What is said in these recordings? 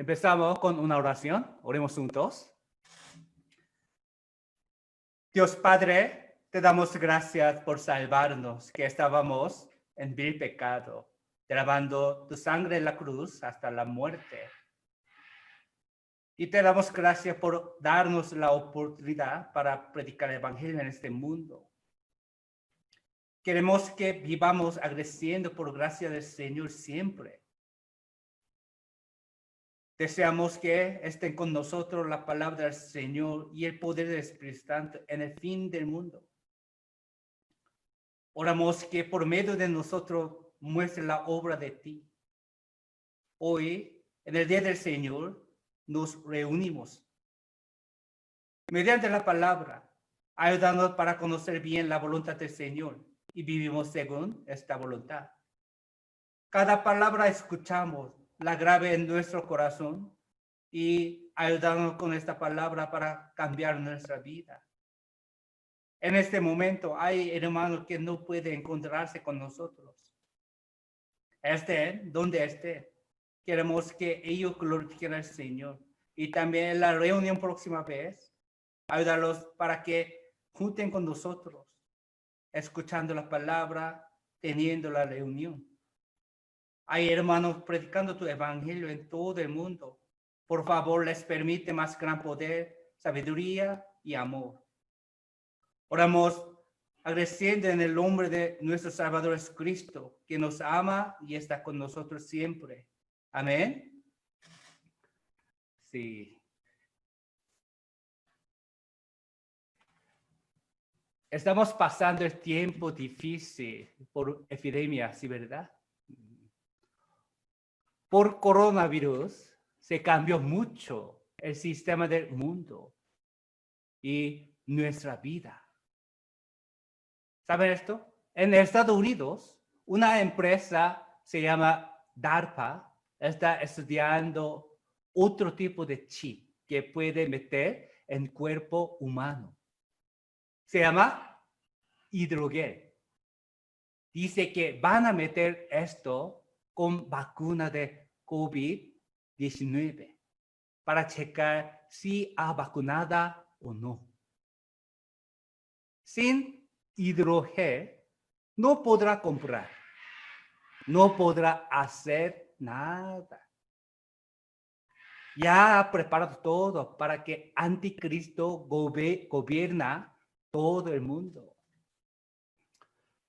Empezamos con una oración. Oremos juntos. Dios Padre, te damos gracias por salvarnos, que estábamos en vil pecado, derramando tu sangre en la cruz hasta la muerte. Y te damos gracias por darnos la oportunidad para predicar el Evangelio en este mundo. Queremos que vivamos agradeciendo por gracia del Señor siempre. Deseamos que estén con nosotros la palabra del Señor y el poder del Espíritu Santo en el fin del mundo. Oramos que por medio de nosotros muestre la obra de ti. Hoy, en el Día del Señor, nos reunimos mediante la palabra, ayudándonos para conocer bien la voluntad del Señor y vivimos según esta voluntad. Cada palabra escuchamos, la grave en nuestro corazón y ayudándonos con esta palabra para cambiar nuestra vida. En este momento hay hermanos que no pueden encontrarse con nosotros. Donde estén, queremos que ellos glorifiquen al Señor. Y también en la reunión próxima vez, ayudarlos para que junten con nosotros, escuchando la palabra, teniendo la reunión. Hay hermanos predicando tu evangelio en todo el mundo. Por favor, les permite más gran poder, sabiduría y amor. Oramos agradeciendo en el nombre de nuestro Salvador Jesucristo, que nos ama y está con nosotros siempre. Amén. Sí. Estamos pasando el tiempo difícil por epidemia, ¿sí, verdad? Por coronavirus se cambió mucho el sistema del mundo y nuestra vida. ¿Saben esto? En Estados Unidos, una empresa se llama DARPA, está estudiando otro tipo de chip que puede meter en el cuerpo humano. Se llama hidrogel. Dice que van a meter esto con vacuna de COVID-19 para checar si ha vacunada o no. Sin hidrogel no podrá comprar, no podrá hacer nada. Ya ha preparado todo para que Anticristo gobierna todo el mundo.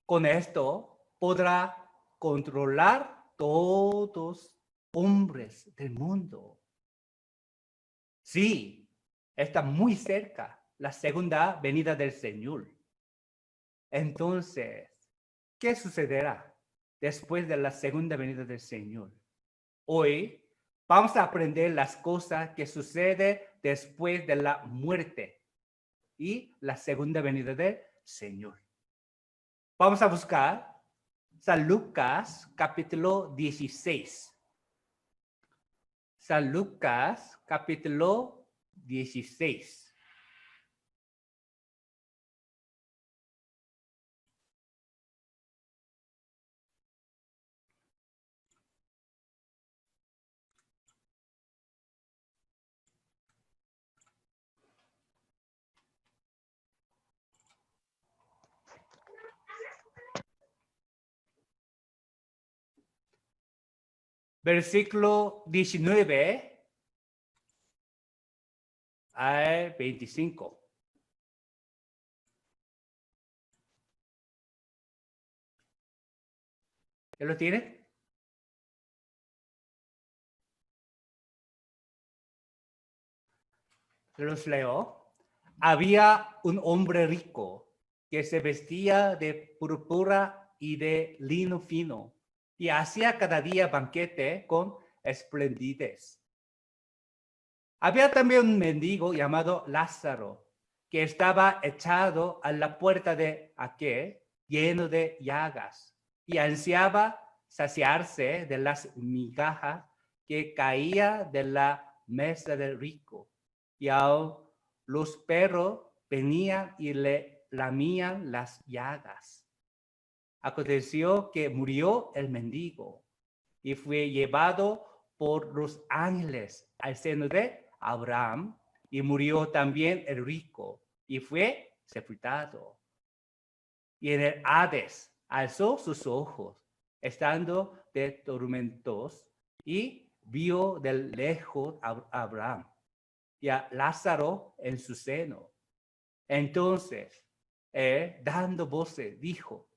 Con esto podrá controlar todos hombres del mundo. Sí, está muy cerca la segunda venida del Señor. Entonces, ¿qué sucederá después de la segunda venida del Señor? Hoy vamos a aprender las cosas que suceden después de la muerte y la segunda venida del Señor. Vamos a buscar San Lucas capítulo 16. San Lucas capítulo 16. Versículo 19 al 25. ¿Ya lo tiene? Los leo. Había un hombre rico que se vestía de púrpura y de lino fino y hacía cada día banquete con esplendidez. Había también un mendigo llamado Lázaro que estaba echado a la puerta de aquel lleno de llagas y ansiaba saciarse de las migajas que caía de la mesa del rico. Y aún los perros venían y le lamían las llagas. Aconteció que murió el mendigo y fue llevado por los ángeles al seno de Abraham, y murió también el rico y fue sepultado. Y en el Hades alzó sus ojos, estando de tormentos, y vio de lejos a Abraham y a Lázaro en su seno. Entonces, dando voces, dijo: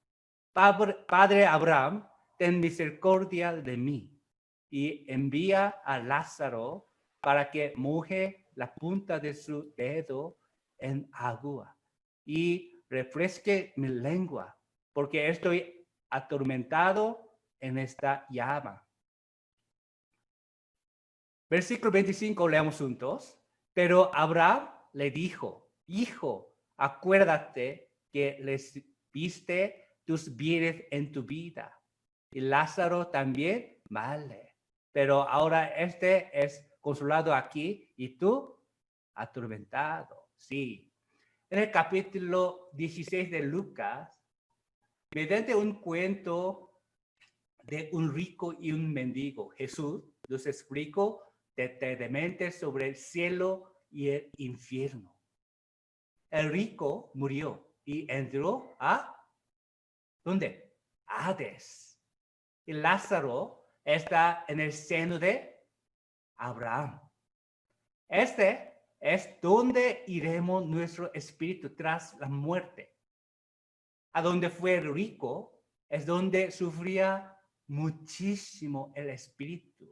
Padre Abraham, ten misericordia de mí, y envía a Lázaro para que moje la punta de su dedo en agua y refresque mi lengua, porque estoy atormentado en esta llama. Versículo 25, leamos juntos. Pero Abraham le dijo: Hijo, acuérdate que les viste tus bienes en tu vida, y Lázaro también vale. Pero ahora este es consolado aquí y tú atormentado. Sí. En el capítulo 16 de Lucas, mediante un cuento de un rico y un mendigo, Jesús nos explicó detalladamente sobre el cielo y el infierno. El rico murió y entró a ¿dónde? Hades. Y Lázaro está en el seno de Abraham. Este es donde iremos nuestro espíritu tras la muerte. A donde fue el rico es donde sufría muchísimo el espíritu.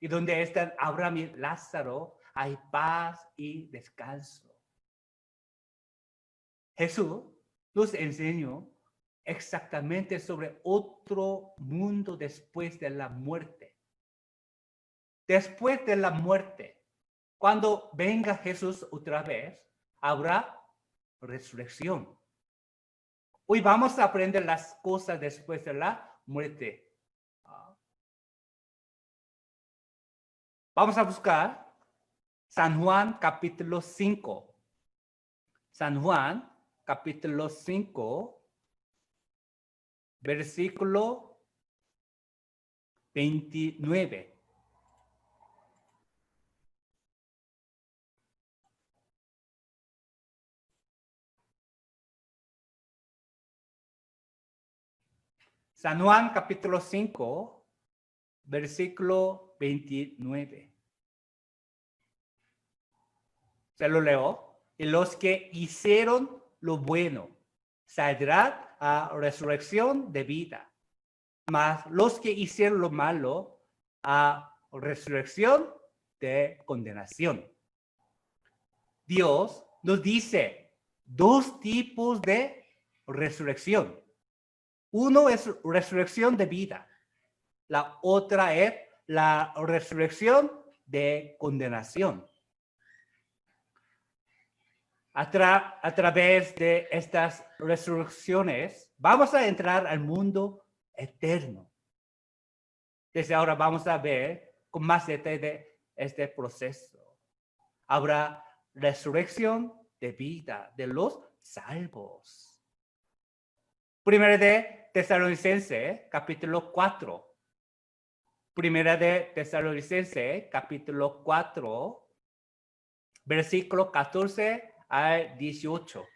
Y donde están Abraham y Lázaro hay paz y descanso. Jesús nos enseñó exactamente sobre otro mundo después de la muerte. Después de la muerte, cuando venga Jesús otra vez, habrá resurrección. Hoy vamos a aprender las cosas después de la muerte. Vamos a buscar San Juan capítulo 5. San Juan capítulo 5, versículo 29. San Juan capítulo 5, versículo 29. Se lo leo. Y los que hicieron lo bueno saldrán a resurrección de vida, mas los que hicieron lo malo a resurrección de condenación. Dios nos dice dos tipos de resurrección. Uno es resurrección de vida. La otra es la resurrección de condenación. A través de estas resurrecciones, vamos a entrar al mundo eterno. Desde ahora vamos a ver con más detalle este proceso. Habrá resurrección de vida de los salvos. Primera de Tesalonicenses, capítulo 4. Primera de Tesalonicenses, capítulo 4, versículo 14 al 18.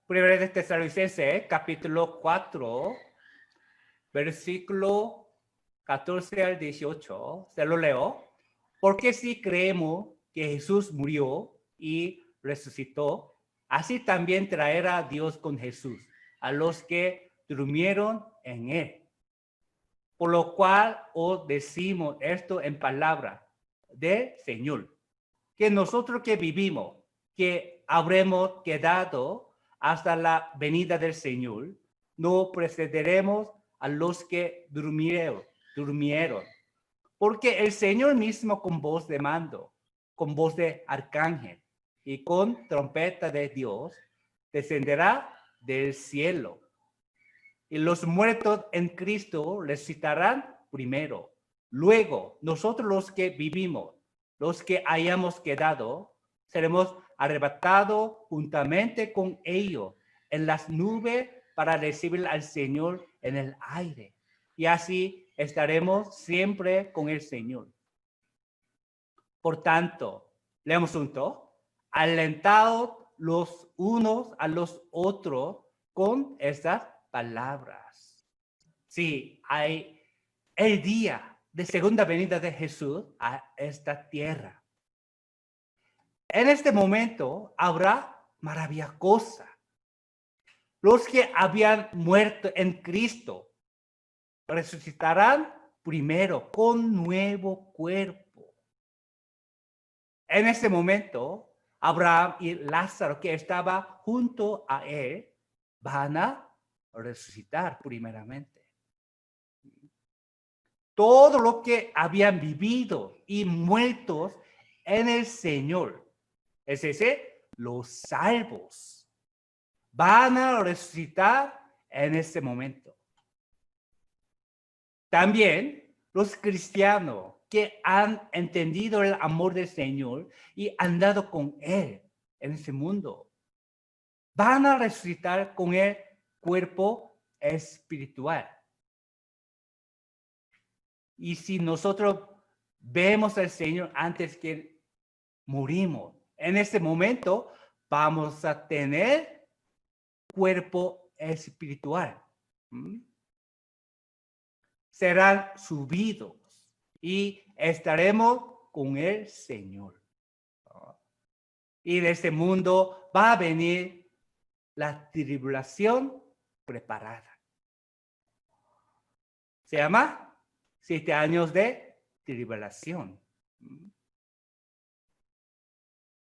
Primera de Tesalonicenses, capítulo 4, versículo 14 al 18. Se lo leo. Porque si creemos que Jesús murió y resucitó, así también traerá Dios con Jesús a los que durmieron en él. Por lo cual os decimos esto en palabra del Señor, que nosotros que vivimos, que habremos quedado hasta la venida del Señor, no precederemos a los que durmieron. Porque el Señor mismo con voz de mando, con voz de arcángel y con trompeta de Dios, descenderá del cielo. Y los muertos en Cristo resucitarán primero. Luego, nosotros los que vivimos, los que hayamos quedado, seremos arrebatado juntamente con ellos en las nubes para recibir al Señor en el aire. Y así estaremos siempre con el Señor. Por tanto, leemos juntos, alentados los unos a los otros con estas palabras. Sí, hay el día de segunda venida de Jesús a esta tierra. En este momento habrá maravillosa. Los que habían muerto en Cristo resucitarán primero con nuevo cuerpo. En ese momento, Abraham y Lázaro, que estaba junto a él, van a resucitar primeramente. Todo lo que habían vivido y muertos en el Señor, es decir, los salvos, van a resucitar en ese momento. También los cristianos que han entendido el amor del Señor y andado con Él en este mundo, van a resucitar con el cuerpo espiritual. Y si nosotros vemos al Señor antes que morimos, en ese momento vamos a tener cuerpo espiritual. Serán subidos y estaremos con el Señor. Y de este mundo va a venir la tribulación preparada. Se llama 7 años de tribulación.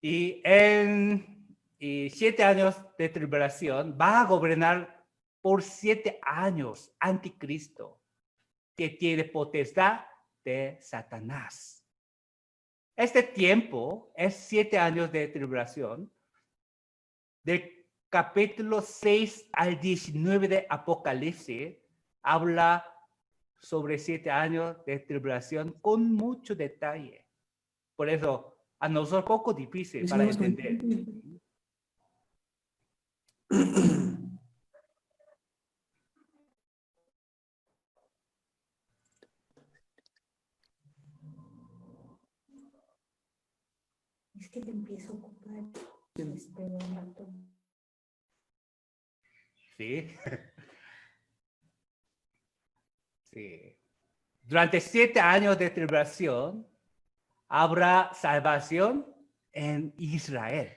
Y en 7 años de tribulación va a gobernar por 7 años anticristo, que tiene potestad de Satanás. Este tiempo es 7 años de tribulación, del capítulo 6 al 19 de Apocalipsis, habla sobre 7 años de tribulación con mucho detalle. Por eso, a nosotros es poco difícil para entender. Es que te empiezo a ocupar. Espero un rato. Sí. Sí. Durante 7 años de tribulación habrá salvación en Israel.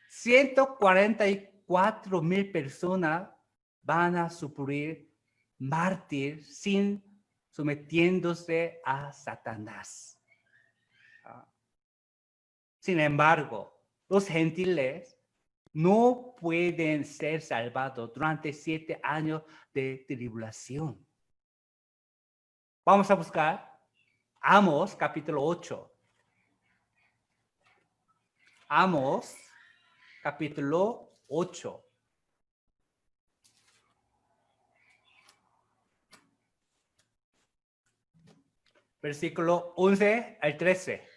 144,000 personas van a sufrir mártir sin sometiéndose a Satanás. Sin embargo, los gentiles no pueden ser salvados durante 7 años de tribulación. Vamos a buscar Amós capítulo 8. Amós capítulo 8. Versículo 11 al 13.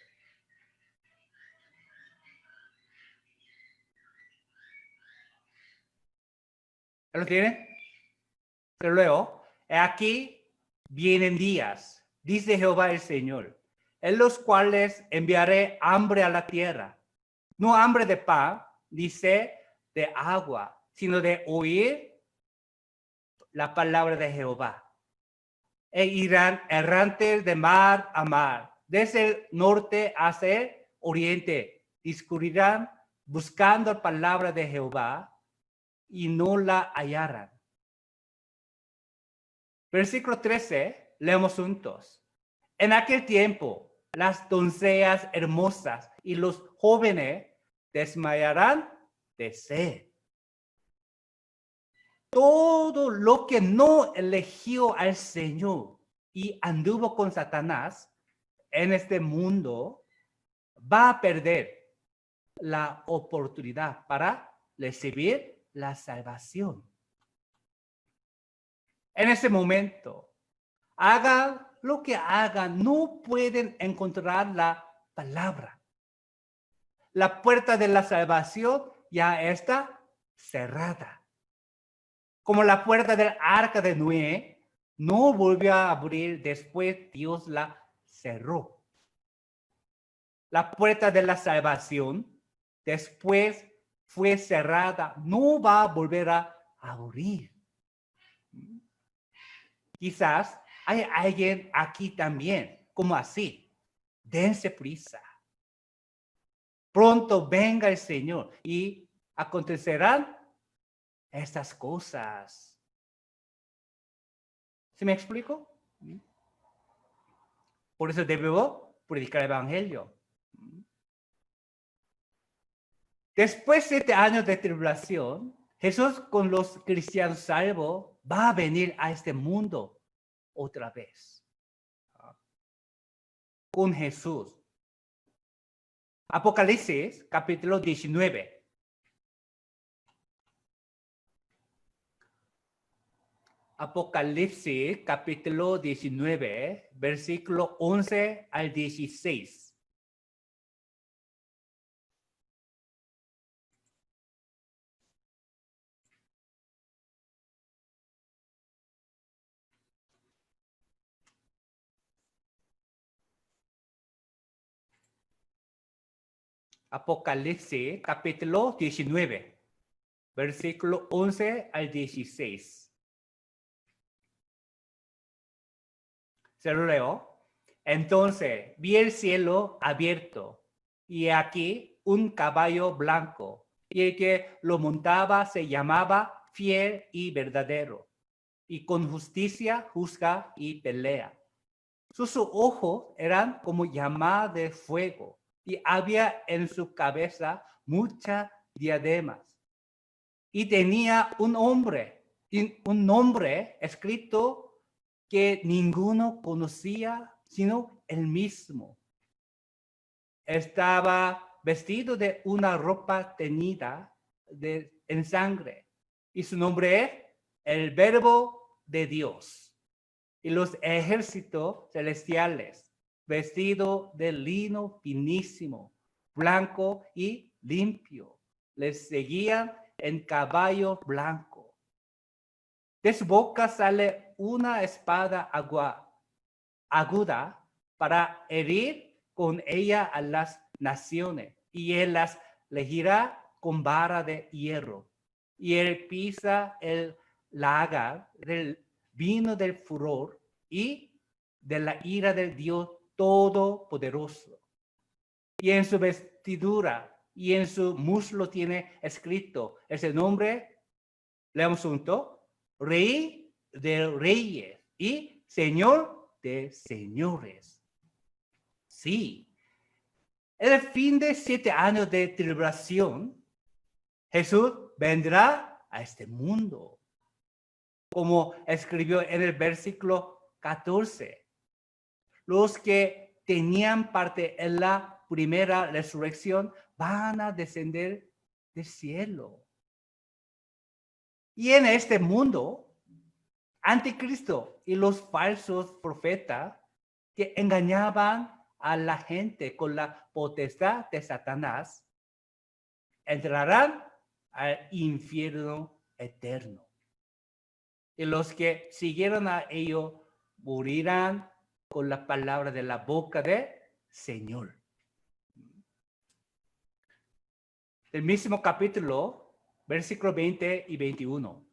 ¿Lo tienen? Pero luego, aquí vienen días, dice Jehová el Señor, en los cuales enviaré hambre a la tierra. No hambre de pan, ni sed de agua, sino de oír la palabra de Jehová. E irán errantes de mar a mar, desde el norte hacia el oriente, discurrirán buscando la palabra de Jehová y no la hallarán. Versículo 13, leemos juntos. En aquel tiempo, las doncellas hermosas y los jóvenes desmayarán de sed. Todo lo que no eligió al Señor y anduvo con Satanás en este mundo va a perder la oportunidad para recibir la salvación. En ese momento, hagan lo que hagan, no pueden encontrar la palabra. la puerta de la salvación ya está cerrada. Como la puerta del arca de Noé no volvió a abrir después, Dios la cerró. La puerta de la salvación después fue cerrada, no va a volver a abrir. Quizás hay alguien aquí también, como así. Dense prisa. Pronto venga el Señor y acontecerán estas cosas. ¿Sí me explico? Por eso debo predicar el Evangelio. Después de 7 años de tribulación, Jesús con los cristianos salvos va a venir a este mundo otra vez. Con Jesús. Apocalipsis capítulo 19. Apocalipsis capítulo 19, versículo 11 al 16. Apocalipsis capítulo 19, versículo 11 al 16. Se lo leo. Entonces vi el cielo abierto y aquí un caballo blanco, y el que lo montaba se llamaba Fiel y Verdadero, y con justicia juzga y pelea. Sus ojos eran como llama de fuego, y había en su cabeza muchas diademas. Y tenía un nombre escrito que ninguno conocía sino él mismo. Estaba vestido de una ropa teñida en sangre, y su nombre es el Verbo de Dios. Y los ejércitos celestiales, vestidos de lino finísimo, blanco y limpio, les seguían en caballo blanco. De su boca sale una espada aguda para herir con ella a las naciones, y él las regirá con vara de hierro. Y él pisa el lagar del vino del furor y de la ira del Dios Todopoderoso. Y en su vestidura y en su muslo tiene escrito ese nombre, leamos juntos, Rey de Reyes y Señor de Señores. Sí, en el fin de 7 años de tribulación, Jesús vendrá a este mundo, como escribió en el versículo 14. Los que tenían parte en la primera resurrección van a descender del cielo. Y en este mundo, Anticristo y los falsos profetas que engañaban a la gente con la potestad de Satanás entrarán al infierno eterno. Y los que siguieron a ellos morirán con la palabra de la boca del Señor. El mismo capítulo, versículos 20 y 21.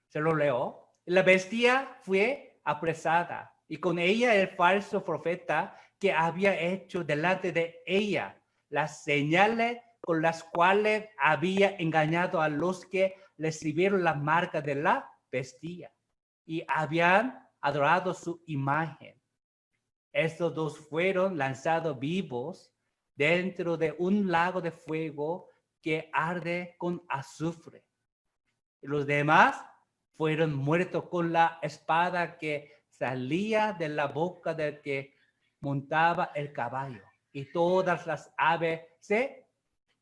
Se lo leo. La bestia fue apresada y con ella el falso profeta que había hecho delante de ella las señales con las cuales había engañado a los que recibieron la marca de la bestia y habían adorado su imagen. Estos dos fueron lanzados vivos dentro de un lago de fuego que arde con azufre. Y los demás fueron muertos con la espada que salía de la boca del que montaba el caballo. Y todas las aves se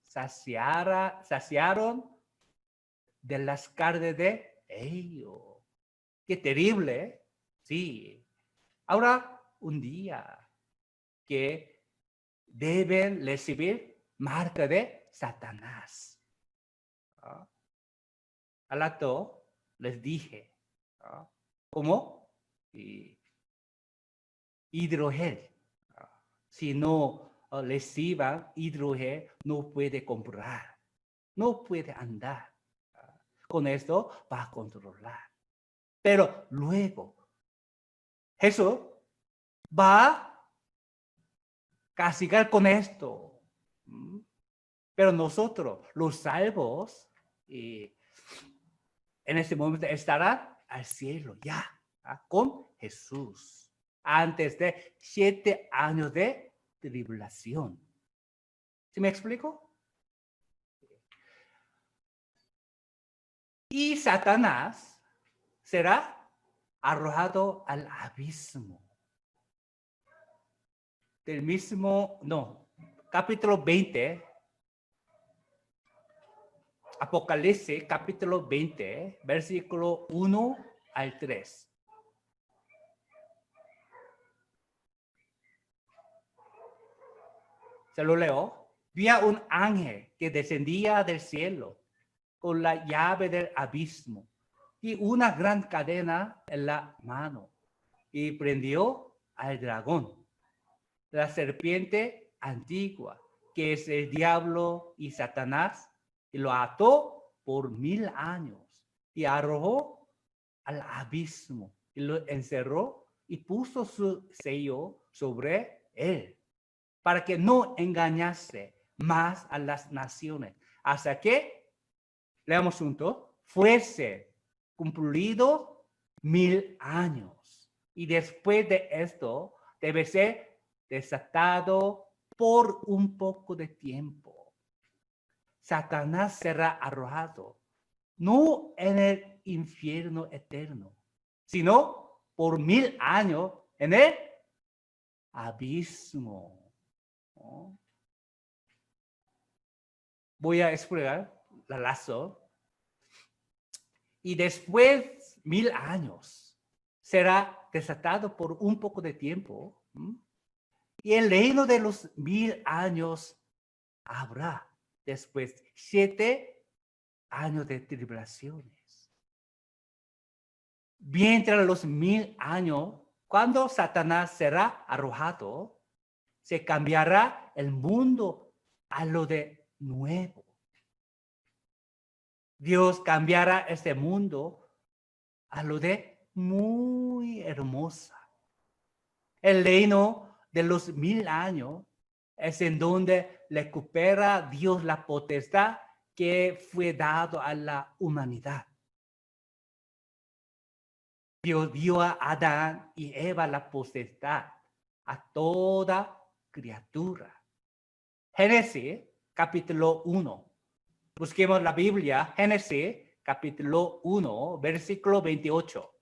saciaron de las carnes de ellos. Qué terrible, ¿eh? Sí. Ahora, un día que deben recibir marca de Satanás. Al rato les dije, ¿cómo? Hidrogel. Si no reciban hidrogel, no puede comprar, no puede andar. Con esto va a controlar. Pero luego, Jesús va a castigar con esto. Pero nosotros, los salvos, en este momento estarán al cielo ya, con Jesús, antes de 7 años de tribulación. ¿Sí me explico? Y Satanás será arrojado al abismo. Del mismo, no, capítulo 20, Apocalipsis, capítulo 20, versículo 1 al 3. Se lo leo. Vi a un ángel que descendía del cielo con la llave del abismo y una gran cadena en la mano, y prendió al dragón, la serpiente antigua, que es el diablo y Satanás, y lo ató por 1000 años y arrojó al abismo y lo encerró y puso su sello sobre él para que no engañase más a las naciones hasta que, leamos juntos, fuese cumplido 1000 años. Y después de esto debe ser desatado por un poco de tiempo. Satanás será arrojado, no en el infierno eterno, sino por 1000 años en el abismo. Voy a explicar la razón. Y después 1000 años será desatado por un poco de tiempo. Y el reino de los 1000 años habrá después 7 años de tribulaciones. Mientras los 1000 años, cuando Satanás será arrojado, se cambiará el mundo a lo de nuevo. Dios cambiará este mundo a lo de muy hermosa. El reino de los 1000 años es en donde recupera Dios la potestad que fue dado a la humanidad. Dios dio a Adán y Eva la potestad a toda criatura. Génesis capítulo 1. Busquemos la Biblia, Génesis capítulo 1, versículo 28.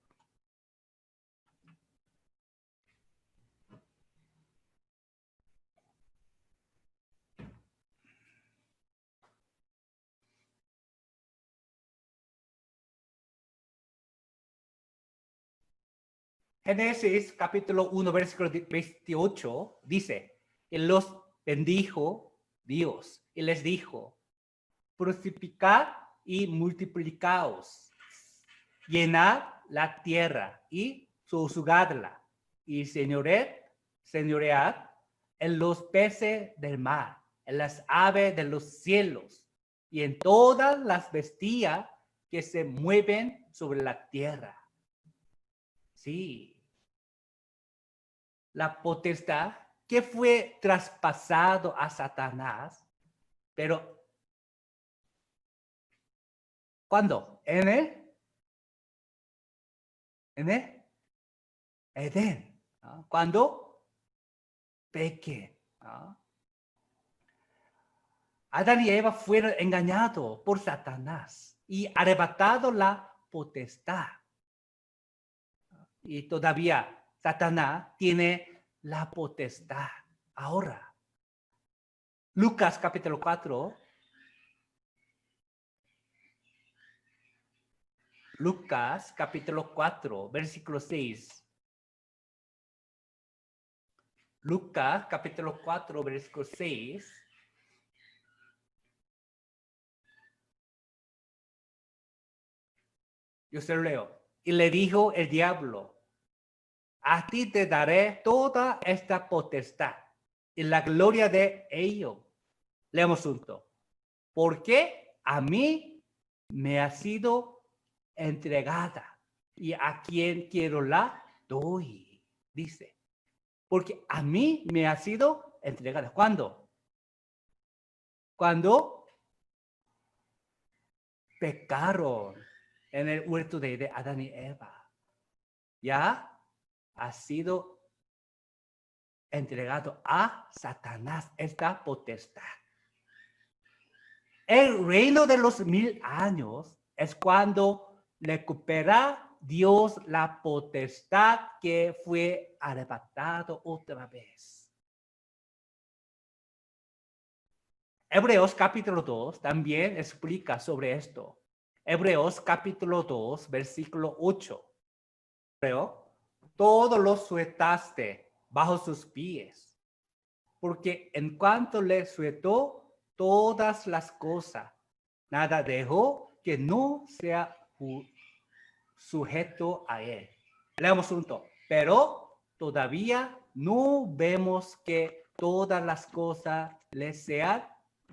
Génesis capítulo 1, versículo 28 dice, y los bendijo Dios y les dijo, fructificad y multiplicaos, llenad la tierra y sojuzgadla, y señoread en los peces del mar, en las aves de los cielos, y en todas las bestias que se mueven sobre la tierra. Sí. La potestad que fue traspasado a Satanás, pero ¿cuándo? En el Edén. ¿No? Cuando pequé. ¿No? Adán y Eva fueron engañados por Satanás y arrebatado la potestad. Y todavía Satanás tiene la potestad ahora. Lucas capítulo 4. Lucas capítulo 4, versículo 6. Lucas capítulo 4, versículo 6. Yo se lo leo. Y le dijo el diablo, a ti te daré toda esta potestad y la gloria de ello. Leemos juntos. Porque a mí me ha sido entregada y a quien quiero la doy, dice. Porque a mí me ha sido entregada. ¿Cuándo? Cuando pecaron en el huerto de Adán y Eva. Ya ha sido entregado a Satanás esta potestad. El reino de los 1000 años es cuando recupera Dios la potestad que fue arrebatado otra vez. Hebreos capítulo 2 también explica sobre esto. Hebreos capítulo 2, versículo 8. Pero todo lo sueltaste bajo sus pies, porque en cuanto le sueltó todas las cosas, nada dejó que no sea sujeto a él. Leamos juntos. Pero todavía no vemos que todas las cosas le sean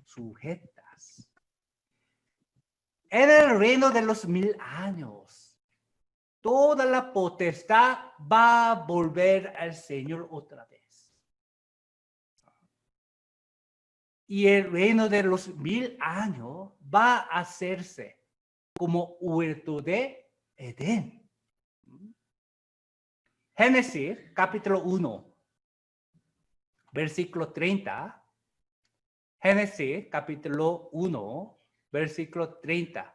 sujetas. En el reino de los 1000 años, toda la potestad va a volver al Señor otra vez. Y el reino de los 1000 años va a hacerse como huerto de Edén. Génesis capítulo 1, versículo 30. Génesis capítulo 1, versículo 30.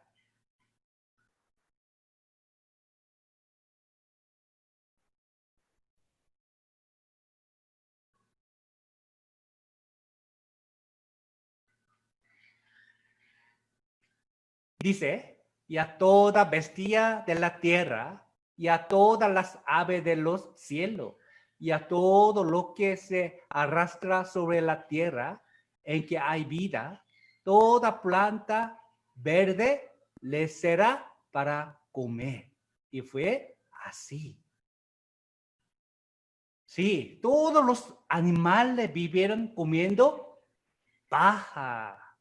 Dice, y a toda bestia de la tierra, y a todas las aves de los cielos, y a todo lo que se arrastra sobre la tierra, en que hay vida, toda planta verde le será para comer. Y fue así. Sí, todos los animales vivieron comiendo paja,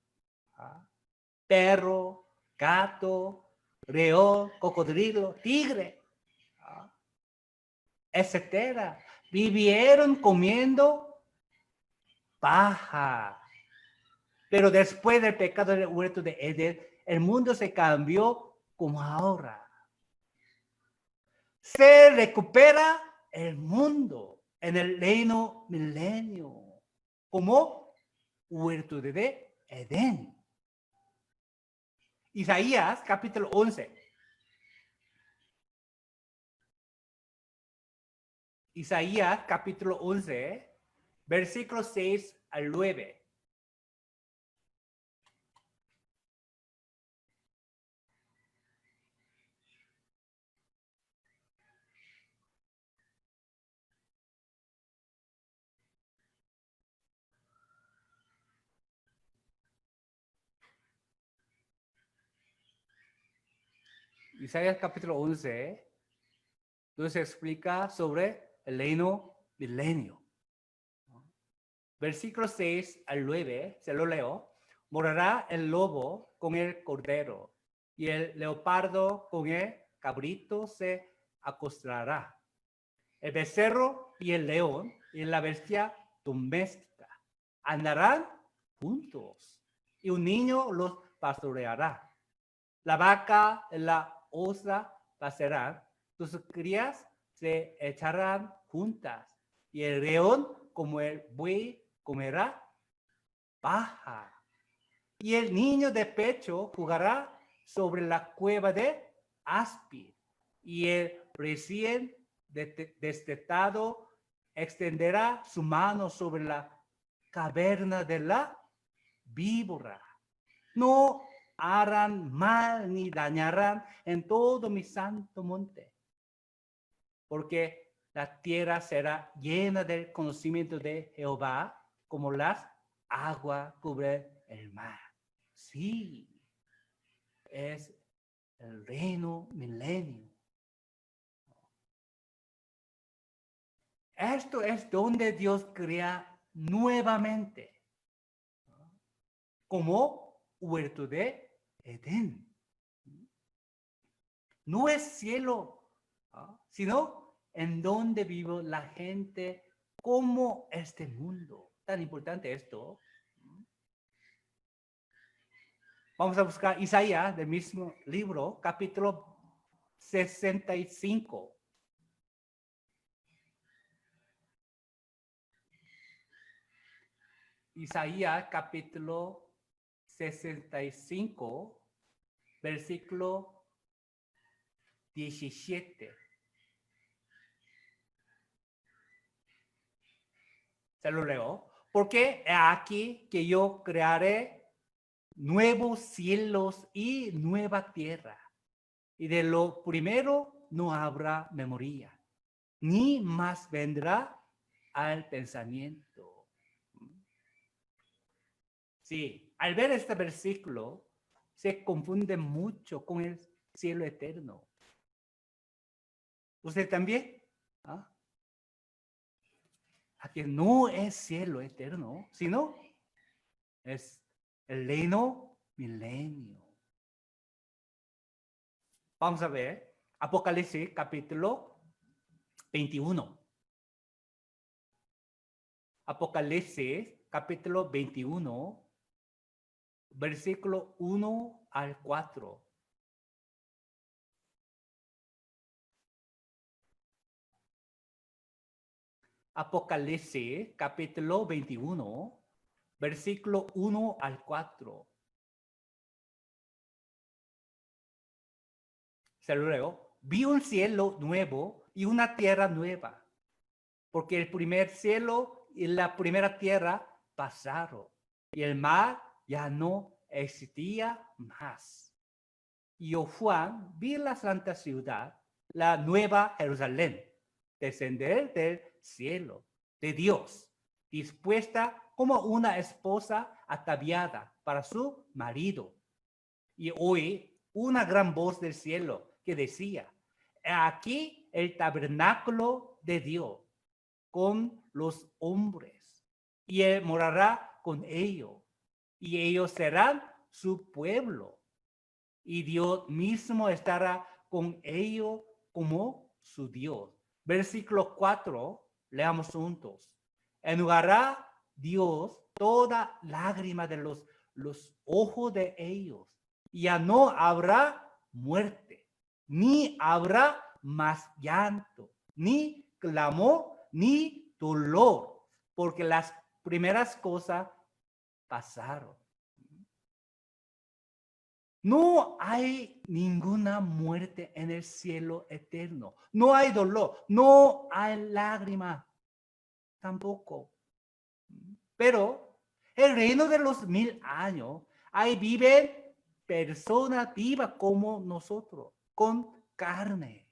perro, gato, león, cocodrilo, tigre, etcétera. Vivieron comiendo paja. Pero después del pecado del huerto de Edén, el mundo se cambió como ahora. Se recupera el mundo en el reino milenio como huerto de Edén. Isaías capítulo 11. Isaías capítulo 11, versículos 6 al 9. Isaías capítulo 11, entonces explica sobre el reino milenio. Versículo 6 al 9, se lo leo. Morará el lobo con el cordero, y el leopardo con el cabrito se acostará. El becerro y el león y la bestia doméstica andarán juntos, y un niño los pastoreará. La vaca y la osa pasarán, sus crías se echarán juntas, y el león como el buey comerá paja. Y el niño de pecho jugará sobre la cueva de áspid, y el recién destetado extenderá su mano sobre la caverna de la víbora. No harán mal ni dañarán en todo mi santo monte, porque la tierra será llena del conocimiento de Jehová, como las aguas cubren el mar. Sí, es el reino milenio. Esto es donde Dios crea nuevamente, como huerto de Edén. No es cielo, sino en donde vive la gente como este mundo. Tan importante esto. Vamos a buscar Isaías del mismo libro, capítulo 65. Isaías capítulo 65, versículo 17. Se lo leo. Porque aquí que yo crearé nuevos cielos y nueva tierra. Y de lo primero no habrá memoria, ni más vendrá al pensamiento. Sí, al ver este versículo, se confunde mucho con el cielo eterno. ¿Usted también? Aquí no es cielo eterno, sino es el reino milenio. Vamos a ver Apocalipsis capítulo 21. Apocalipsis capítulo 21, versículo 1 al 4. Apocalipsis capítulo 21, versículo 1 al 4. Se lo leo. Vi un cielo nuevo y una tierra nueva, porque el primer cielo y la primera tierra pasaron, y el mar ya no existía más. Y yo, Juan, vi la santa ciudad, la nueva Jerusalén, descender del cielo de Dios, dispuesta como una esposa ataviada para su marido. Y oí una gran voz del cielo que decía: aquí el tabernáculo de Dios con los hombres, y él morará con ellos, y ellos serán su pueblo, y Dios mismo estará con ellos como su Dios. Versículo 4, leamos juntos. Enjugará Dios toda lágrima de los ojos de ellos. Ya no habrá muerte, ni habrá más llanto, ni clamor, ni dolor, porque las primeras cosas pasaron. No hay ninguna muerte en el cielo eterno. No hay dolor, no hay lágrima tampoco. Pero el reino de los 1000 años, ahí viven personas vivas como nosotros, con carne.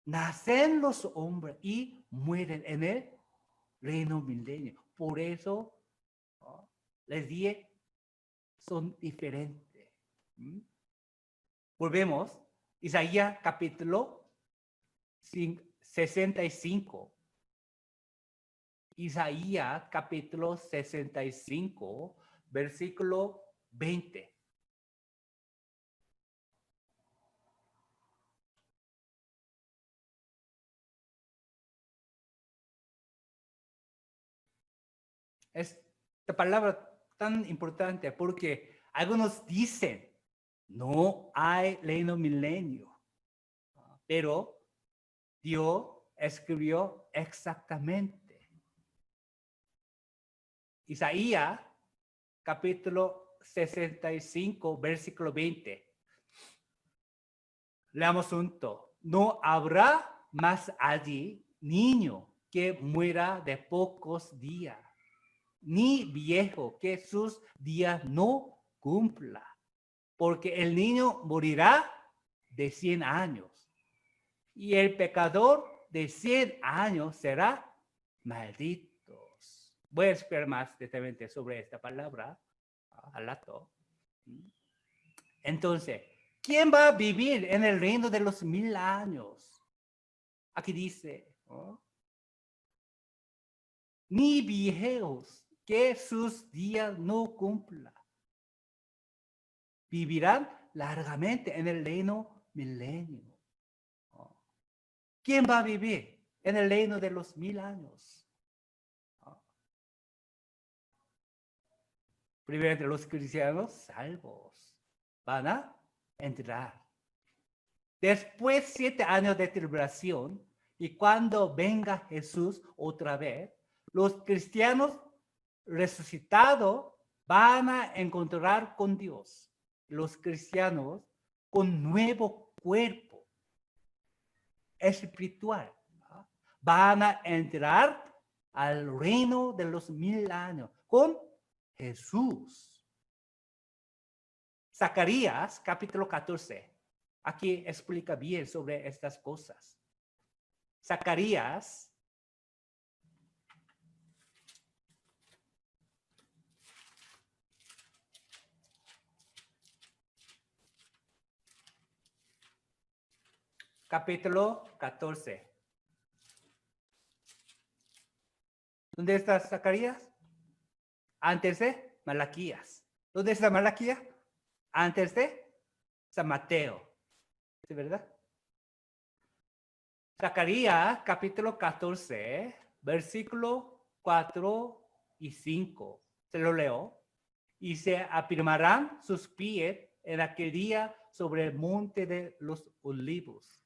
Nacen los hombres y mueren en el reino milenio. Por eso les dije, son diferentes. Volvemos, Isaías capítulo 65. Isaías capítulo 65, versículo 20. Esta palabra tan importante porque algunos dicen, no hay reino milenio, pero Dios escribió exactamente. Isaías capítulo 65, versículo 20. Leamos juntos. No habrá más allí niño que muera de pocos días, ni viejo que sus días no cumpla, porque el niño morirá de 100 años y el pecador de 100 años será maldito. Voy a explicar más detalladamente sobre esta palabra al rato. Entonces, ¿quién va a vivir en el reino de los 1000 años? Aquí dice, ¿no? Ni viejos que sus días no cumplan. Vivirán largamente en el reino milenio. ¿No? ¿Quién va a vivir en el reino de los 1000 años? ¿No? Primero, los cristianos salvos van a entrar. Después 7 años de tribulación, y cuando venga Jesús otra vez, los cristianos resucitados van a encontrar con Dios. Los cristianos con nuevo cuerpo espiritual, ¿no? Van a entrar al reino de los 1000 años con Jesús. Zacarías capítulo 14. Aquí explica bien sobre estas cosas. Zacarías capítulo 14. ¿Dónde está Zacarías? Antes de Malaquías. ¿Dónde está Malaquías? Antes de San Mateo. ¿Sí, verdad? Zacarías capítulo 14, versículo 4 y 5. Se lo leo. Y se afirmarán sus pies en aquel día sobre el monte de los olivos,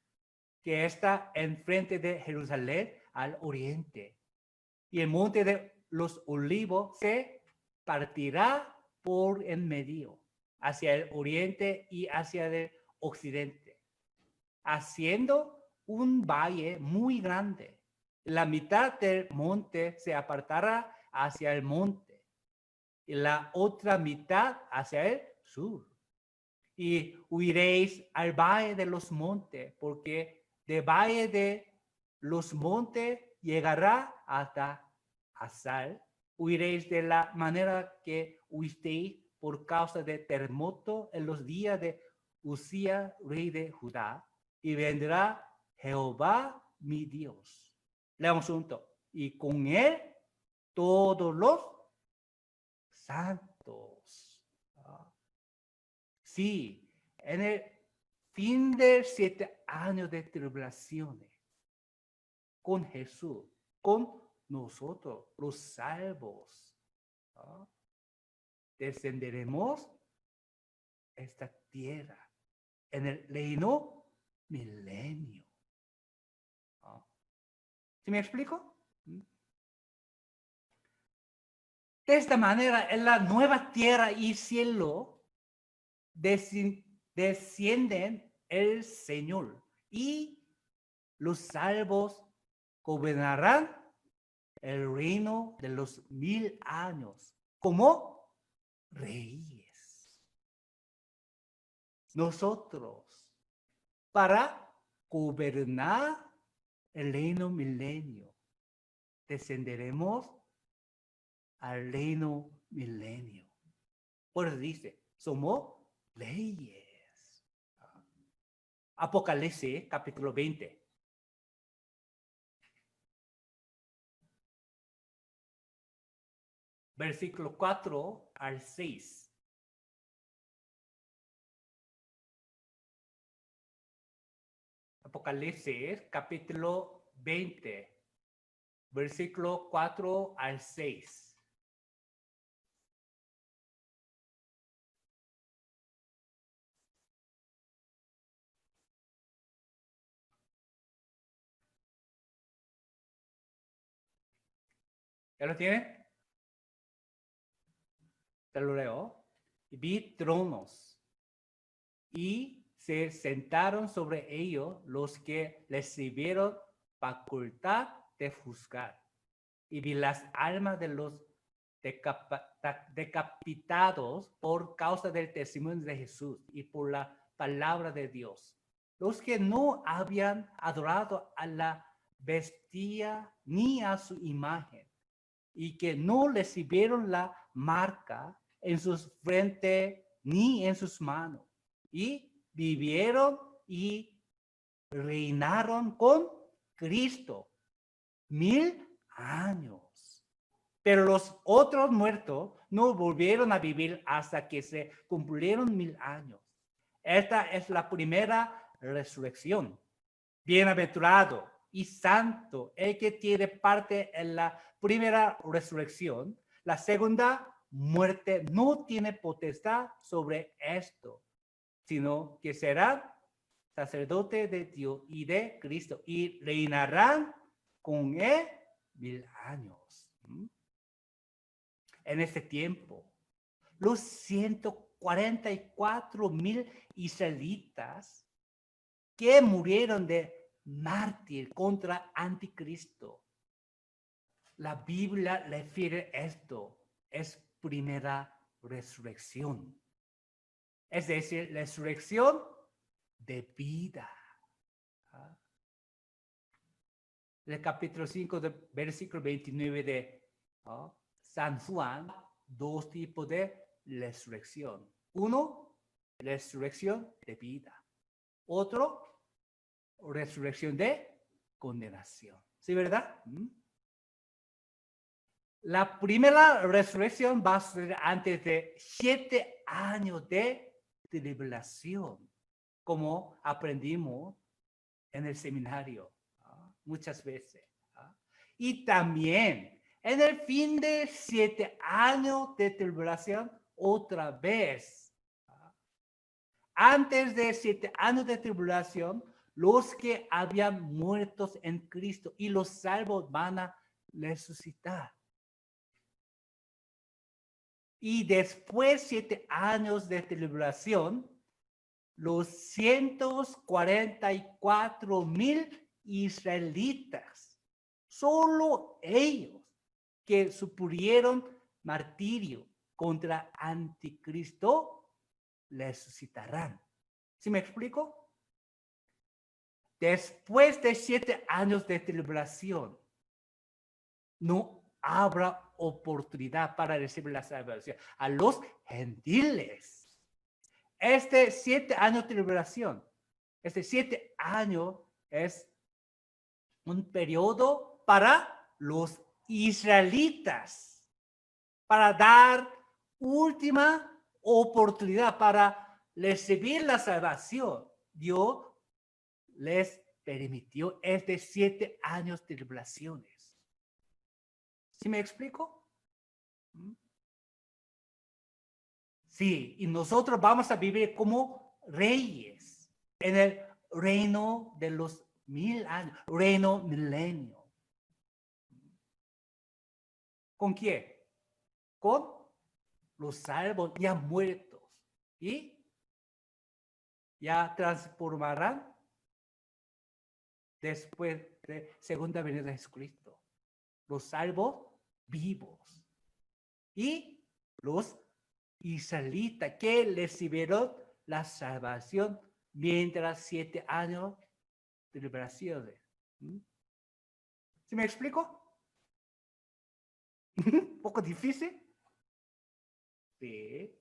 que está enfrente de Jerusalén al oriente. Y el monte de los olivos se partirá por en medio, hacia el oriente y hacia el occidente, haciendo un valle muy grande. La mitad del monte se apartará hacia el monte y la otra mitad hacia el sur. Y huiréis al valle de los montes, porque del valle de los montes llegará hasta Azal. Huiréis de la manera que huisteis por causa de terremoto en los días de Usías, rey de Judá, y vendrá Jehová mi Dios. Leamos juntos. Y con él todos los santos. Sí, en el fin de 7 años de tribulaciones, con Jesús, con nosotros, los salvos, ¿no? Descenderemos esta tierra en el reino milenio. ¿No? ¿Sí me explico? De esta manera, en la nueva tierra y cielo descienden el Señor y los salvos gobernarán el reino de los 1000 años como reyes. Nosotros, para gobernar el reino milenio, descenderemos al reino milenio. Por eso dice, somos reyes. Apocalipsis capítulo 20. Versículo 4 al 6. Apocalipsis capítulo 20, versículo 4 al 6. ¿Ya lo tienen? Te lo leo. Vi tronos y se sentaron sobre ellos los que recibieron facultad de juzgar. Y vi las almas de los decapitados por causa del testimonio de Jesús y por la palabra de Dios. Los que no habían adorado a la bestia ni a su imagen y que no recibieron la marca en sus frentes ni en sus manos. y vivieron y reinaron con Cristo 1000 años. Pero los otros muertos no volvieron a vivir hasta que se cumplieron 1000 años. Esta es la primera resurrección. Bienaventurado y santo el que tiene parte en la primera resurrección. La segunda muerte no tiene potestad sobre esto, sino que será sacerdote de Dios y de Cristo y reinarán con él 1000 años. En este tiempo, los 144,000 israelitas que murieron de mártir contra anticristo. La Biblia refiere esto, es primera resurrección. Es decir, resurrección de vida. El capítulo 5, versículo 29 de San Juan, dos tipos de resurrección. Uno, resurrección de vida. Otro, resurrección de condenación. ¿Sí, verdad? La primera resurrección va a ser antes de 7 años de tribulación, como aprendimos en el seminario muchas veces. Y también en el fin de 7 años de tribulación, otra vez. Antes de 7 años de tribulación, los que habían muerto en Cristo y los salvos van a resucitar. Y después 7 años de tribulación, los 144,000 israelitas, solo ellos que sufrieron martirio contra anticristo, resucitarán. ¿Sí me explico? Después de 7 años de tribulación, no habrá oportunidad para recibir la salvación a los gentiles. 7 años de tribulación, 7 años es un periodo para los israelitas, para dar última oportunidad para recibir la salvación. Dios les permitió 7 años de tribulaciones. ¿Sí me explico? Sí, y nosotros vamos a vivir como reyes en el reino de los 1000 años, reino milenio. ¿Con quién? Con los salvos ya muertos y ya transformarán después de segunda venida de Jesucristo. Los salvos vivos y los israelitas que recibieron la salvación mientras 7 años de liberación. ¿Sí me explico? ¿Un poco difícil? Sí.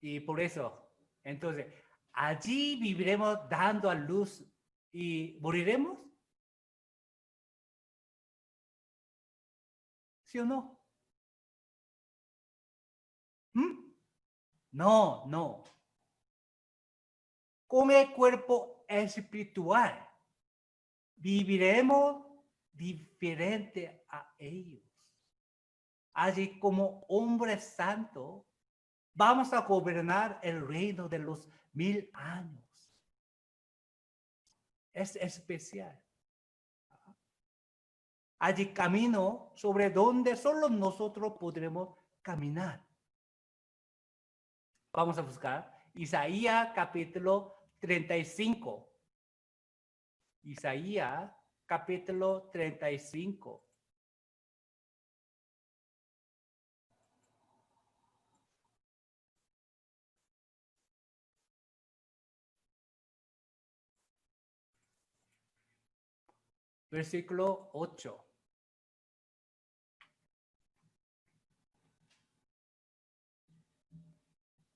Y por eso, entonces, allí viviremos dando a luz y moriremos. ¿Sí o no? No, no. Con el cuerpo espiritual viviremos diferente a ellos. Allí como hombre santo vamos a gobernar el reino de los 1000 años. Es especial. Allí camino sobre donde solo nosotros podremos caminar. Vamos a buscar Isaías capítulo 35. Isaías capítulo 35. Versículo 8.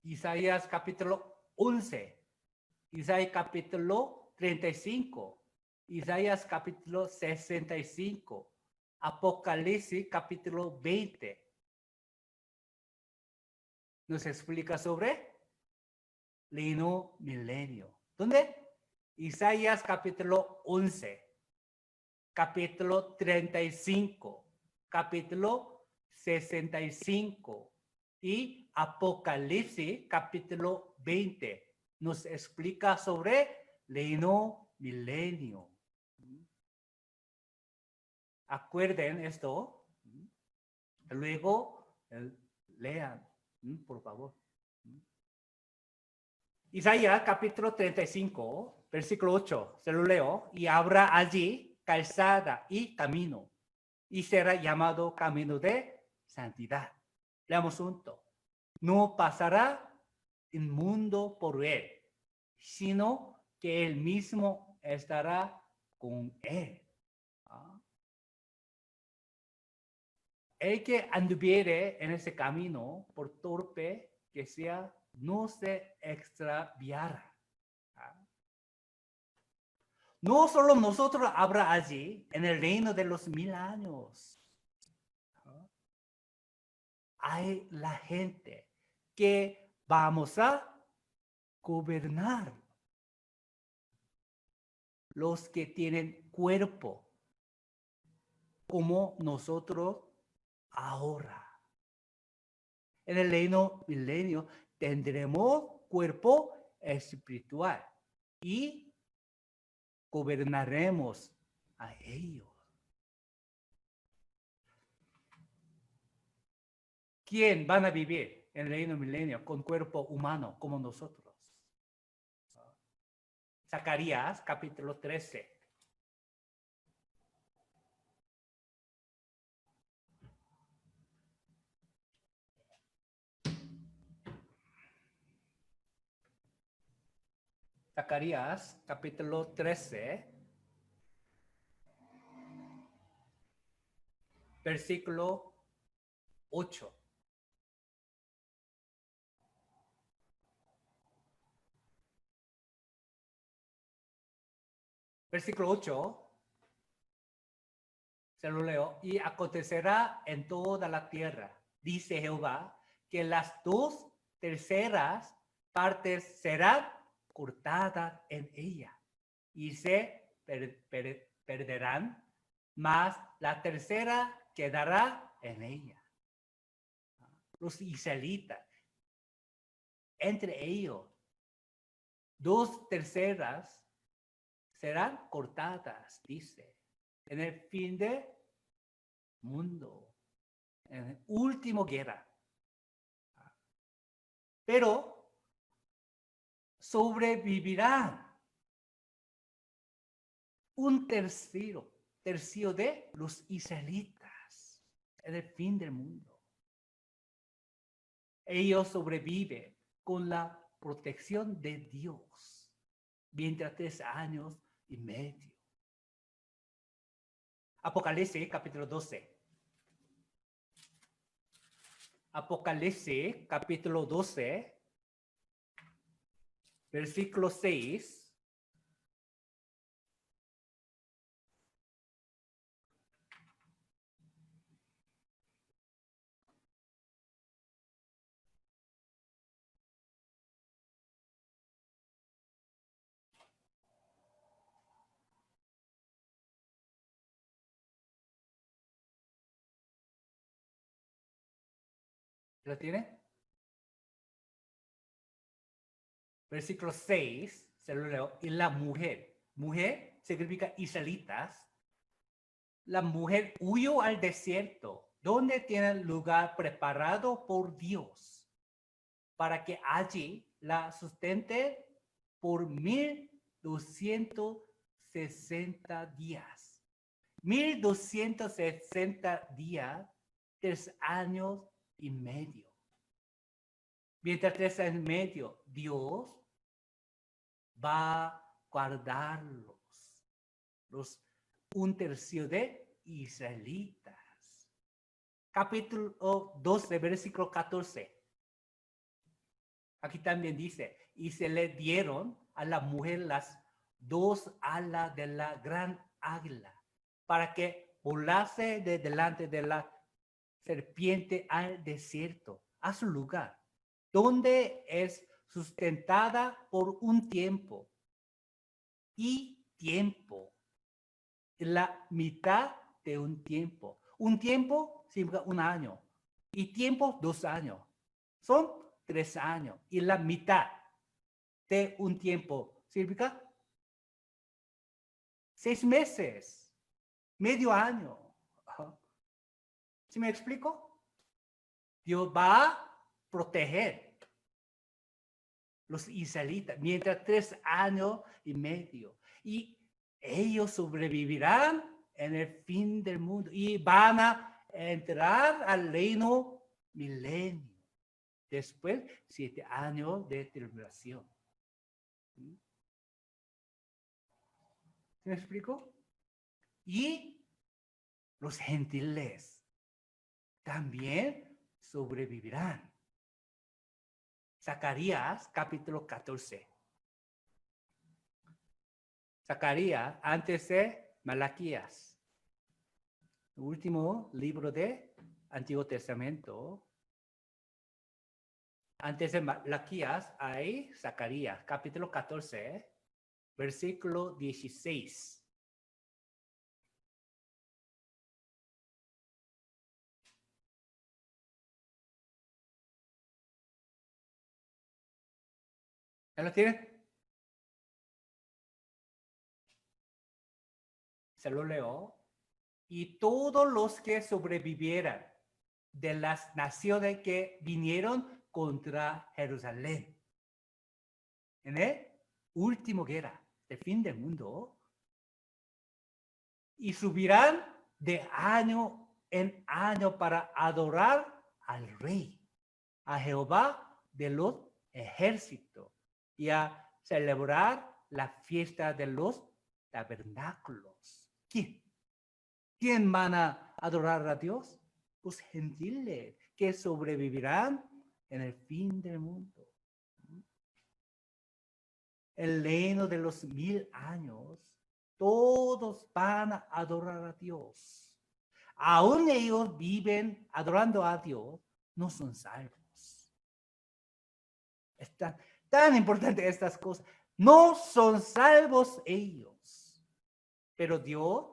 Isaías capítulo 11, Isaías capítulo 35, Isaías capítulo 65, Apocalipsis capítulo 20. Nos explica sobre reino milenio. ¿Dónde? Isaías capítulo 11, capítulo 35, capítulo 65 y Apocalipsis capítulo 20. Nos explica sobre reino milenio. Acuerden esto. Luego lean, por favor. Isaías capítulo 35, versículo 8, se lo leo. Y habrá allí calzada y camino, y será llamado camino de santidad. Leamos juntos. No pasará inmundo por él, sino que él mismo estará con él. El que anduviere en ese camino, por torpe que sea, no se extraviará. No solo nosotros habrá allí en el reino de los 1000 años. Hay la gente que vamos a gobernar. Los que tienen cuerpo como nosotros ahora. En el reino milenio tendremos cuerpo espiritual y gobernaremos a ellos. ¿Quién van a vivir en el reino milenio con cuerpo humano como nosotros? Zacarías capítulo 13. Zacarías capítulo 13, versículo 8. Versículo 8, se lo leo. Y acontecerá en toda la tierra, dice Jehová, que las 2/3 partes serán cortadas en ella y se perderán, mas la tercera quedará en ella. Los israelitas, entre ellos, 2/3 serán cortadas, dice, en el fin del mundo, en la última guerra. Pero sobrevivirán un tercio de los israelitas en el fin del mundo. Ellos sobreviven con la protección de Dios mientras 3 años y medio. Apocalipsis capítulo 12. Apocalipsis capítulo 12, versículo 6. ¿Lo tiene? Versículo 6, se lo leo. Y la mujer significa israelitas. La mujer huyó al desierto, donde tiene lugar preparado por Dios, para que allí la sustente por 1260 días. 1260 días, 3 años y medio. Mientras 3 años y medio, Dios va a guardarlos, un tercio de israelitas. Capítulo 12, versículo 14. Aquí también dice, y se le dieron a la mujer las 2 alas de la gran águila para que volase de delante de la serpiente al desierto, a su lugar, donde es sustentada por un tiempo y tiempo, la mitad de un tiempo. Un tiempo significa 1 año y tiempo 2 años. Son 3 años y la mitad de un tiempo significa 6 meses, medio año. ¿Sí me explico? Dios va a proteger los israelitas mientras 3 años y medio. Y ellos sobrevivirán en el fin del mundo y van a entrar al reino milenio. Después, 7 años de tribulación. ¿Sí me explico? Y los gentiles también sobrevivirán. Zacarías capítulo 14. Zacarías antes de Malaquías. El último libro de Antiguo Testamento. Antes de Malaquías hay Zacarías capítulo 14, versículo 16. ¿Ya lo tienen? Se lo leo. Y todos los que sobrevivieran de las naciones que vinieron contra Jerusalén en el último guerra del fin del mundo y subirán de año en año para adorar al Rey, a Jehová de los ejércitos y a celebrar la fiesta de los tabernáculos. ¿Quién van a adorar a Dios? Los gentiles que sobrevivirán en el fin del mundo. El reino de los 1000 años, todos van a adorar a Dios. Aún ellos viven adorando a Dios, no son salvos. Es tan importante estas cosas. No son salvos ellos, pero Dios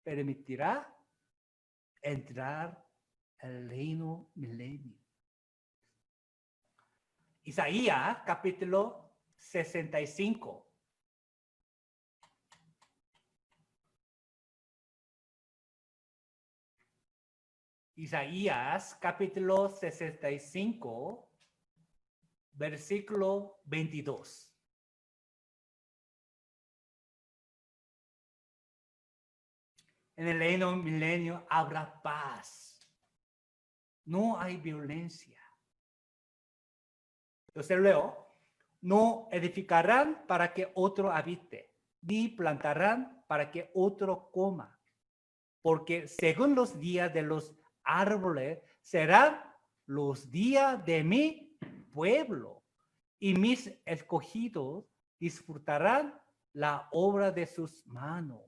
permitirá entrar al reino milenio. Isaías capítulo 65. Isaías capítulo 65, versículo 22. En el reino milenio habrá paz. No hay violencia. Entonces leo, no edificarán para que otro habite, ni plantarán para que otro coma. Porque según los días de los árboles serán los días de mi pueblo, y mis escogidos disfrutarán la obra de sus manos.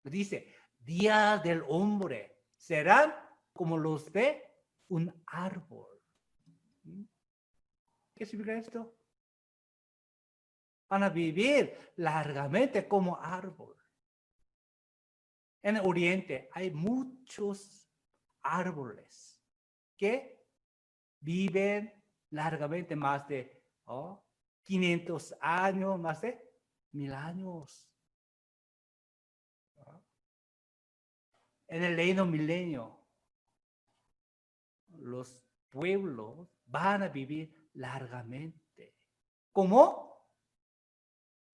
Dice, días del hombre serán como los de un árbol. ¿Qué significa esto? Van a vivir largamente como árbol. En el oriente hay muchos árboles que viven largamente, más de 500 años, más de 1000 años. En el reino milenio, los pueblos van a vivir largamente. ¿Cómo?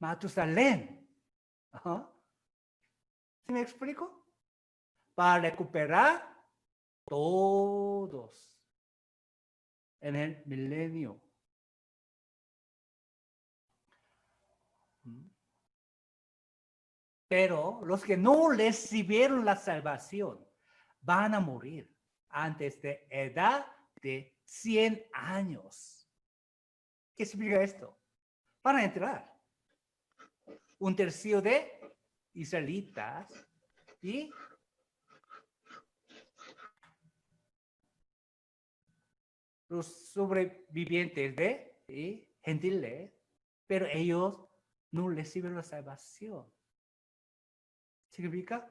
Matusalén. ¿Sí me explico? Para recuperar todos en el milenio. Pero los que no recibieron la salvación van a morir antes de edad de 100 años. ¿Qué significa esto? Van a entrar un tercio de israelitas y los sobrevivientes de gentiles, pero ellos no reciben la salvación. Significa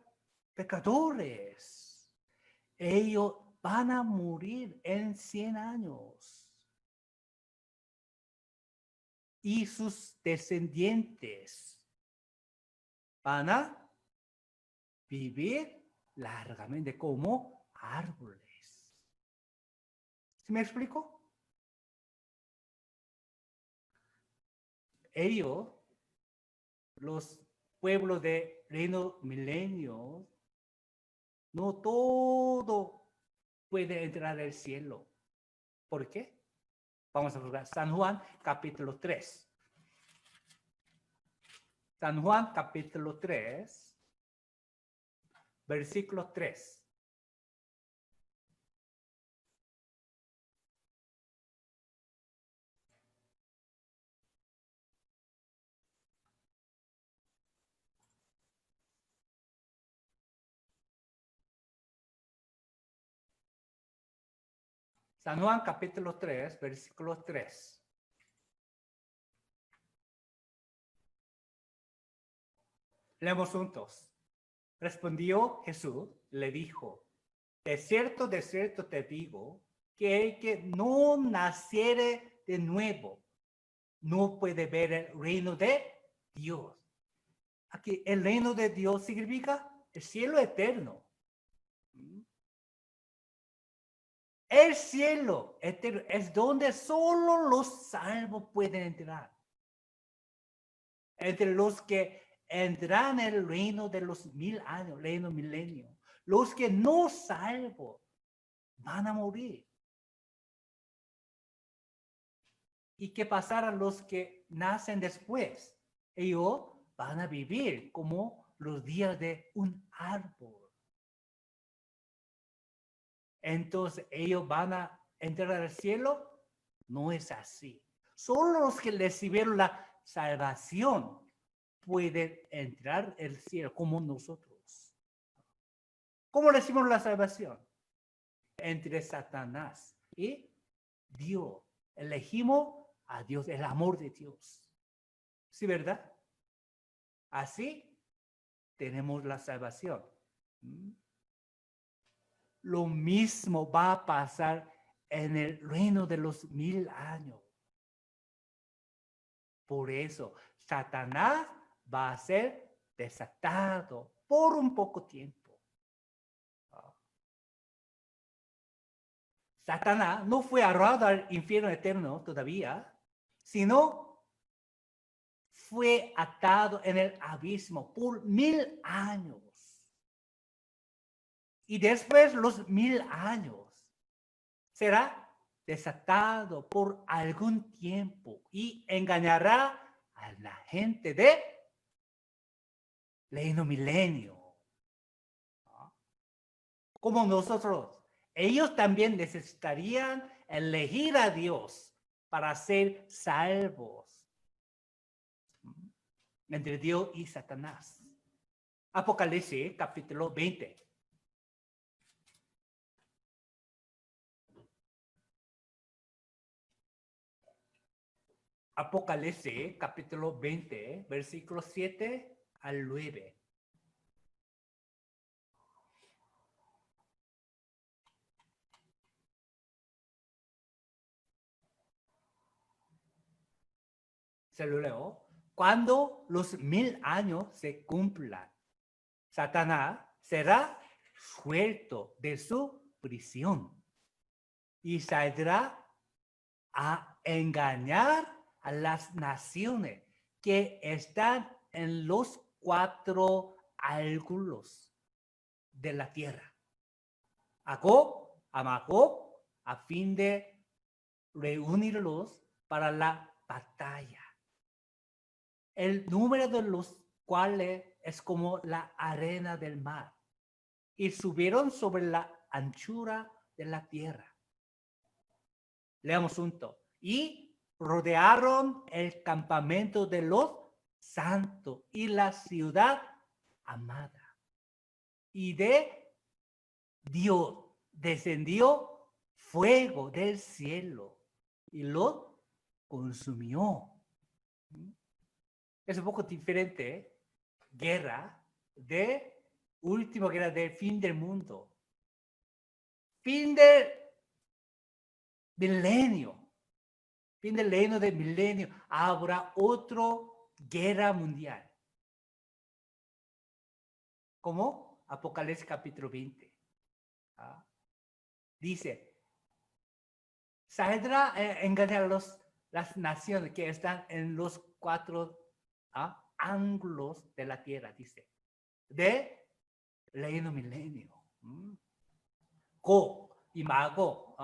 pecadores. Ellos van a morir en 100 años. Y sus descendientes van a vivir largamente como árboles. ¿Sí me explico? Ellos, los pueblos de reino milenio, no todo puede entrar al cielo. ¿Por qué? Vamos a buscar San Juan capítulo 3. San Juan capítulo 3, versículo 3. San Juan capítulo 3, versículo 3. Leemos juntos. Respondió Jesús, le dijo, de cierto te digo, que el que no naciere de nuevo, no puede ver el reino de Dios. Aquí el reino de Dios significa el cielo eterno. El cielo eterno es donde solo los salvos pueden entrar. Entre los que entran en el reino de los 1000 años, reino milenio. Los que no salvos van a morir. ¿Y qué pasará a los que nacen después? Ellos van a vivir como los días de un árbol. Entonces, ¿ellos van a entrar al cielo? No es así. Solo los que recibieron la salvación pueden entrar al cielo como nosotros. ¿Cómo recibimos la salvación? Entre Satanás y Dios. Elegimos a Dios, el amor de Dios. ¿Sí, verdad? Así tenemos la salvación. Lo mismo va a pasar en el reino de los 1000 años. Por eso, Satanás va a ser desatado por un poco tiempo. Satanás no fue arrojado al infierno eterno todavía, sino fue atado en el abismo por 1000 años. Y después los 1000 años será desatado por algún tiempo y engañará a la gente de reino milenio. Como nosotros, ellos también necesitarían elegir a Dios para ser salvos entre Dios y Satanás. Apocalipsis capítulo 20. Apocalipsis capítulo 20, versículos 7 al 9. Se lo leo. Cuando los 1000 años se cumplan, Satanás será suelto de su prisión y saldrá a engañar a las naciones que están en los 4 ángulos de la tierra. A Gog, a Magog, a fin de reunirlos para la batalla. El número de los cuales es como la arena del mar. Y subieron sobre la anchura de la tierra. Leamos juntos. Y rodearon el campamento de los santos y la ciudad amada. Y de Dios descendió fuego del cielo y lo consumió. Es un poco diferente, ¿eh? Guerra de última guerra del fin del mundo. Fin del milenio. Fin del reino del milenio. Habrá otra guerra mundial. ¿Cómo? Apocalipsis capítulo 20. ¿Ah? Dice, saldrá a engañar las naciones que están en los cuatro ángulos de la tierra, dice, de reino milenio. Go y Mago,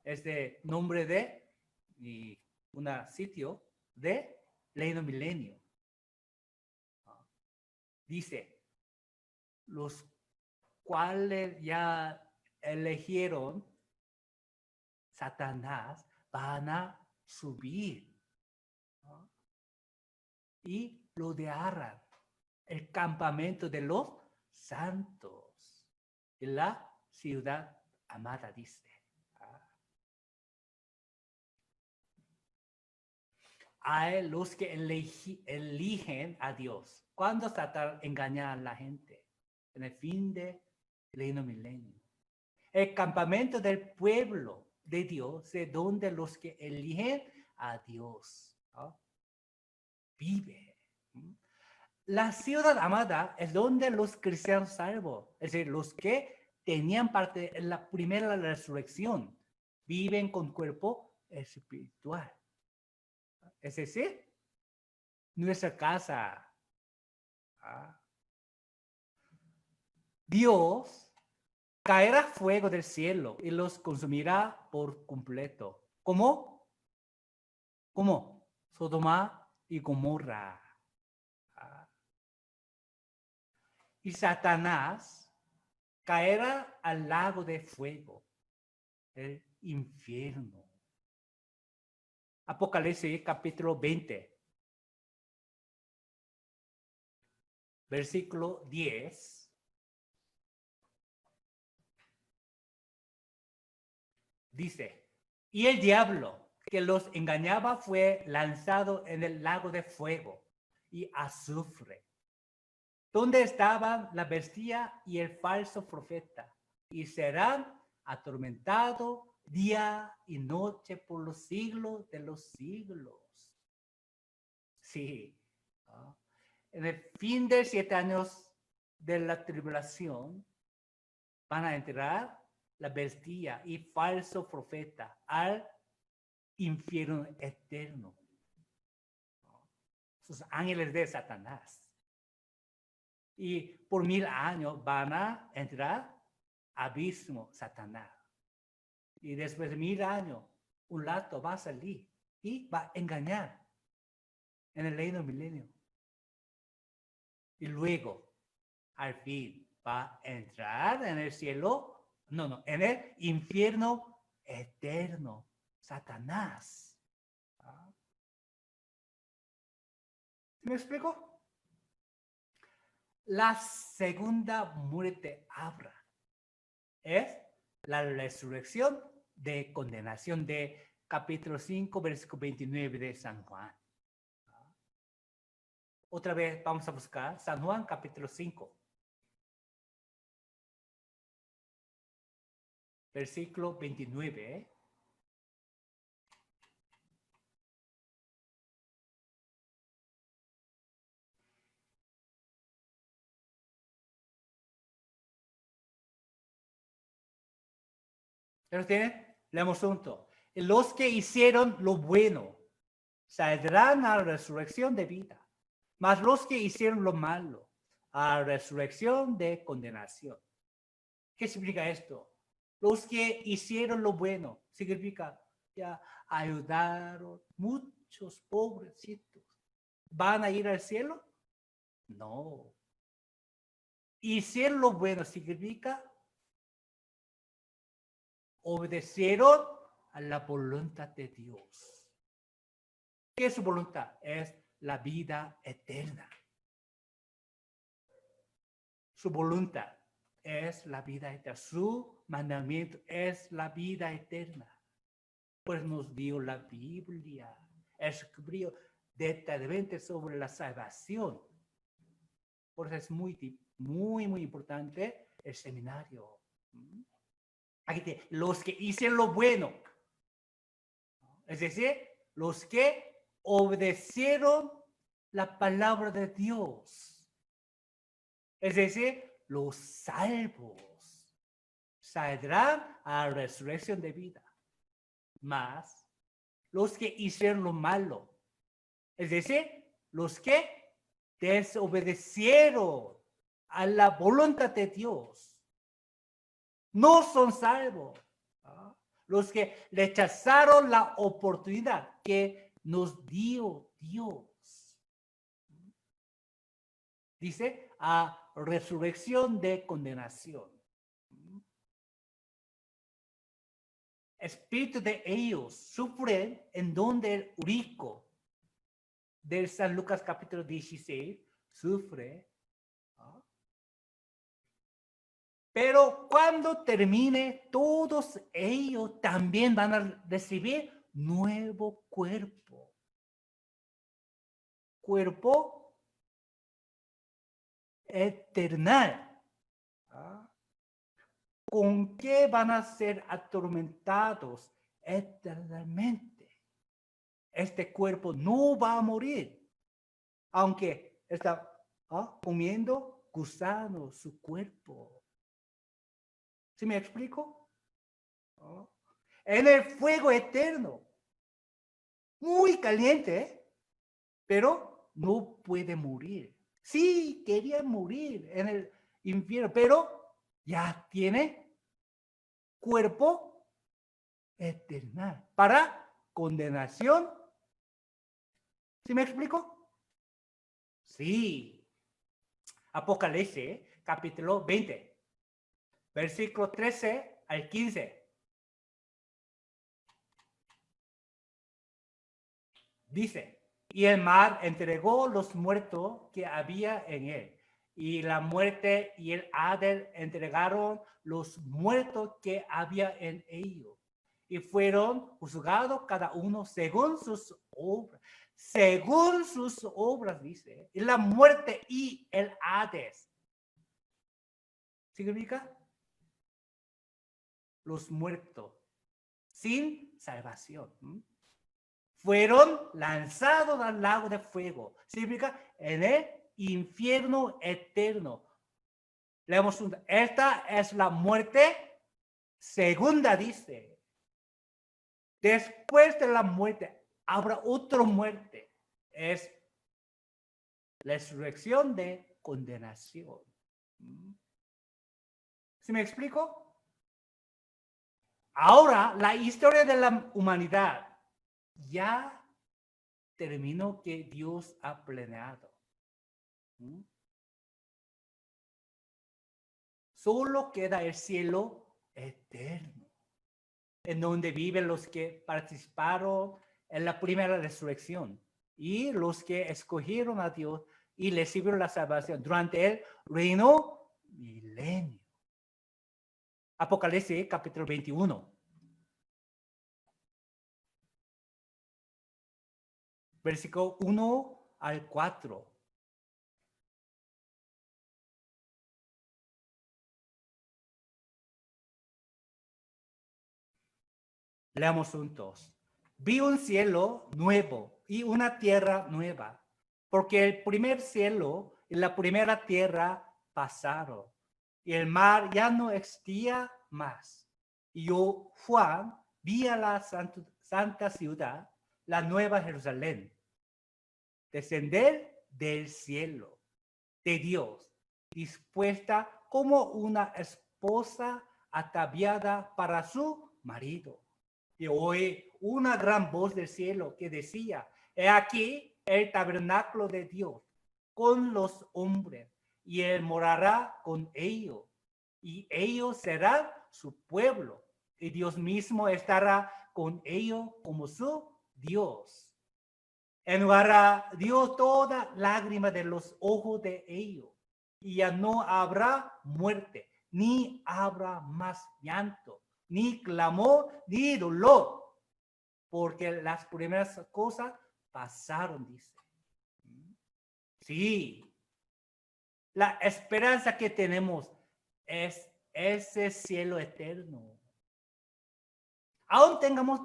es el nombre de un sitio de reino milenio. Dice, los cuales ya eligieron Satanás van a subir y rodearán el campamento de los santos en la ciudad amada, dice. Hay los que eligen a Dios. ¿Cuándo Satán engaña a la gente? En el fin del reino milenio. El campamento del pueblo de Dios es donde los que eligen a Dios viven. La ciudad amada es donde los cristianos salvos, es decir, los que tenían parte en la primera resurrección, viven con cuerpo espiritual. Es decir, nuestra casa. Dios caerá fuego del cielo y los consumirá por completo. ¿Cómo? ¿Cómo? Sodoma y Gomorra. Y Satanás caerá al lago de fuego, el infierno. Apocalipsis capítulo 20. Versículo 10. Dice, y el diablo que los engañaba fue lanzado en el lago de fuego y azufre, donde estaban la bestia y el falso profeta, y serán atormentados día y noche por los siglos de los siglos. Sí. En el fin de 7 años de la tribulación van a entrar la bestia y falso profeta al infierno eterno. Sus ángeles de Satanás. Y por 1000 años van a entrar abismo Satanás. Y después de 1000 años, un lazo va a salir y va a engañar en el reino milenio. Y luego, al fin, va a entrar en el cielo, en el infierno eterno, Satanás. ¿Me explico? La segunda muerte habrá. Es la resurrección de condenación de capítulo 5, versículo 29 de San Juan. Otra vez vamos a buscar San Juan capítulo 5. Versículo 29. ¿Ya lo tienen? Leemos juntos. Los que hicieron lo bueno saldrán a la resurrección de vida, mas los que hicieron lo malo a la resurrección de condenación. ¿Qué significa esto? Los que hicieron lo bueno significa ya ayudaron muchos pobrecitos. ¿Van a ir al cielo? No. Hicieron lo bueno significa obedecieron a la voluntad de Dios. ¿Qué es su voluntad? Es la vida eterna. Su voluntad es la vida eterna. Su mandamiento es la vida eterna. Pues nos dio la Biblia. Escribió detalladamente sobre la salvación. Por eso es muy importante el seminario. Aquí dice, los que hicieron lo bueno. Es decir, los que obedecieron la palabra de Dios. Es decir, los salvos saldrán a la resurrección de vida. Más los que hicieron lo malo. Es decir, los que desobedecieron a la voluntad de Dios. No son salvos. Los que rechazaron la oportunidad que nos dio Dios. Dice, a resurrección de condenación. Espíritu de ellos sufren en donde el rico del San Lucas capítulo 16 sufre. Pero cuando termine, todos ellos también van a recibir nuevo cuerpo. Cuerpo eternal. ¿Con qué van a ser atormentados eternamente? Este cuerpo no va a morir, aunque está comiendo gusanos su cuerpo. ¿Sí me explico? En el fuego eterno, muy caliente, pero no puede morir. Sí, quería morir en el infierno, pero ya tiene cuerpo eterno para condenación. ¿Sí me explico? Sí. Apocalipsis, capítulo 20, versículo 13 al 15. Dice, y el mar entregó los muertos que había en él. Y la muerte y el Hades entregaron los muertos que había en ellos. Y fueron juzgados cada uno según sus obras. Según sus obras, dice. Y la muerte y el Hades. ¿Significa? Los muertos sin salvación. Fueron lanzados al lago de fuego. Significa en el infierno eterno. Leemos esta es la muerte segunda, dice. Después de la muerte habrá otra muerte. Es la resurrección de condenación. ¿Sí me explico? Ahora, la historia de la humanidad ya terminó que Dios ha planeado. Solo queda el cielo eterno, en donde viven los que participaron en la primera resurrección y los que escogieron a Dios y recibieron la salvación durante el reino milenio. Apocalipsis capítulo 21. Versículo 1 al 4. Leamos juntos. Vi un cielo nuevo y una tierra nueva, porque el primer cielo y la primera tierra pasaron, y el mar ya no existía más. Y yo, Juan, vi a la santa ciudad, la nueva Jerusalén, descender del cielo de Dios, dispuesta como una esposa ataviada para su marido. Y oí una gran voz del cielo que decía, he aquí el tabernáculo de Dios con los hombres, y él morará con ellos, y ellos serán su pueblo, y Dios mismo estará con ellos como su Dios. Enjugará Dios toda lágrima de los ojos de ellos, y ya no habrá muerte, ni habrá más llanto, ni clamor, ni dolor, porque las primeras cosas pasaron, dice. Sí, la esperanza que tenemos es ese cielo eterno. Aún tengamos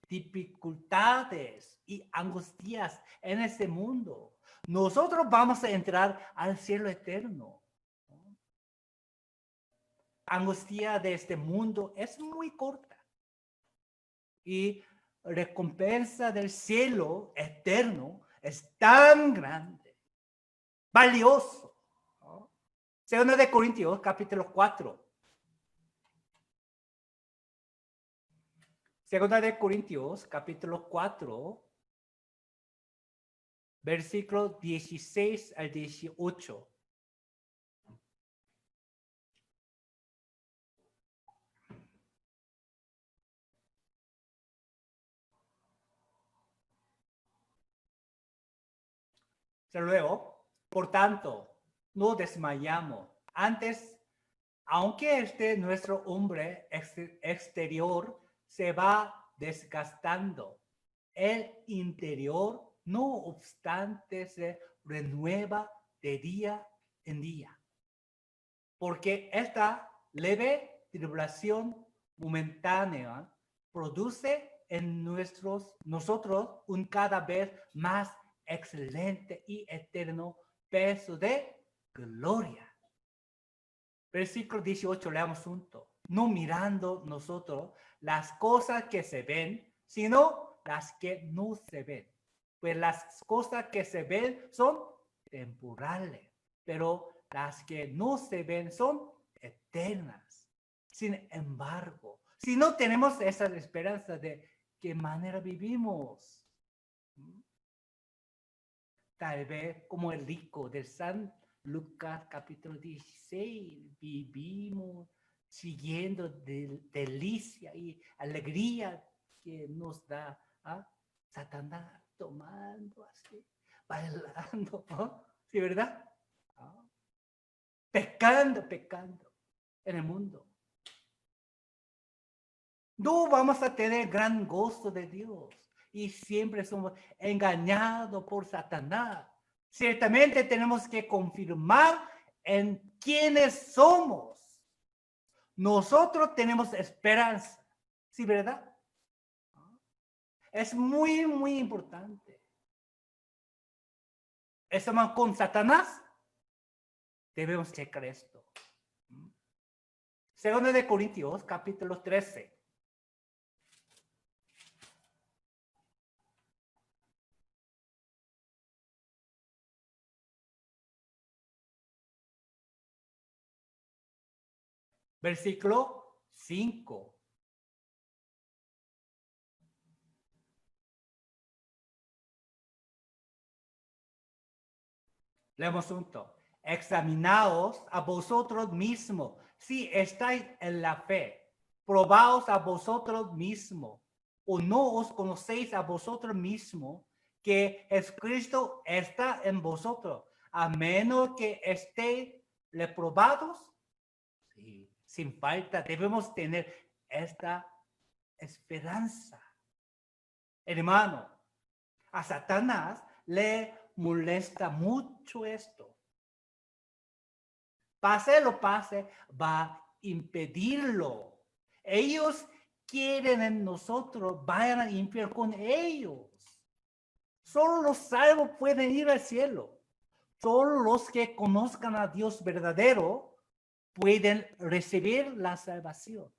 dificultades y angustias en este mundo, nosotros vamos a entrar al cielo eterno. Angustia de este mundo es muy corta y recompensa del cielo eterno es tan grande, valioso. Segunda de Corintios, capítulo 4. Segunda de Corintios, capítulo 4, versículos 16 al 18. Luego, por tanto, no desmayamos. Antes, aunque nuestro hombre exterior se va desgastando, el interior, no obstante, se renueva de día en día. Porque esta leve tribulación momentánea produce en nosotros un cada vez más excelente y eterno peso de gloria. Versículo 18, leamos juntos. No mirando nosotros las cosas que se ven, sino las que no se ven. Pues las cosas que se ven son temporales, pero las que no se ven son eternas. Sin embargo, si no tenemos esa esperanza, ¿de qué manera vivimos? Tal vez como el rico de San Lucas capítulo 16, vivimos siguiendo delicia y alegría que nos da Satanás, tomando así, bailando, ¿sí, verdad? Pecando en el mundo. No vamos a tener gran gozo de Dios y siempre somos engañados por Satanás. Ciertamente tenemos que confirmar en quiénes somos. Nosotros tenemos esperanza, ¿sí, verdad? Es muy, muy importante. Estamos con Satanás. Debemos checar esto. Segunda de Corintios, capítulo 13. Versículo 5. Leemos juntos. Examinaos a vosotros mismos si estáis en la fe. Probaos a vosotros mismos. ¿O no os conocéis a vosotros mismos que Jesucristo está en vosotros? A menos que estéis reprobados. Sí, sin falta debemos tener esta esperanza. Hermano, a Satanás le molesta mucho esto. Pase lo pase, va a impedirlo. Ellos quieren en nosotros, vayan al infierno con ellos. Solo los salvos pueden ir al cielo. Solo los que conozcan a Dios verdadero pueden recibir la salvación.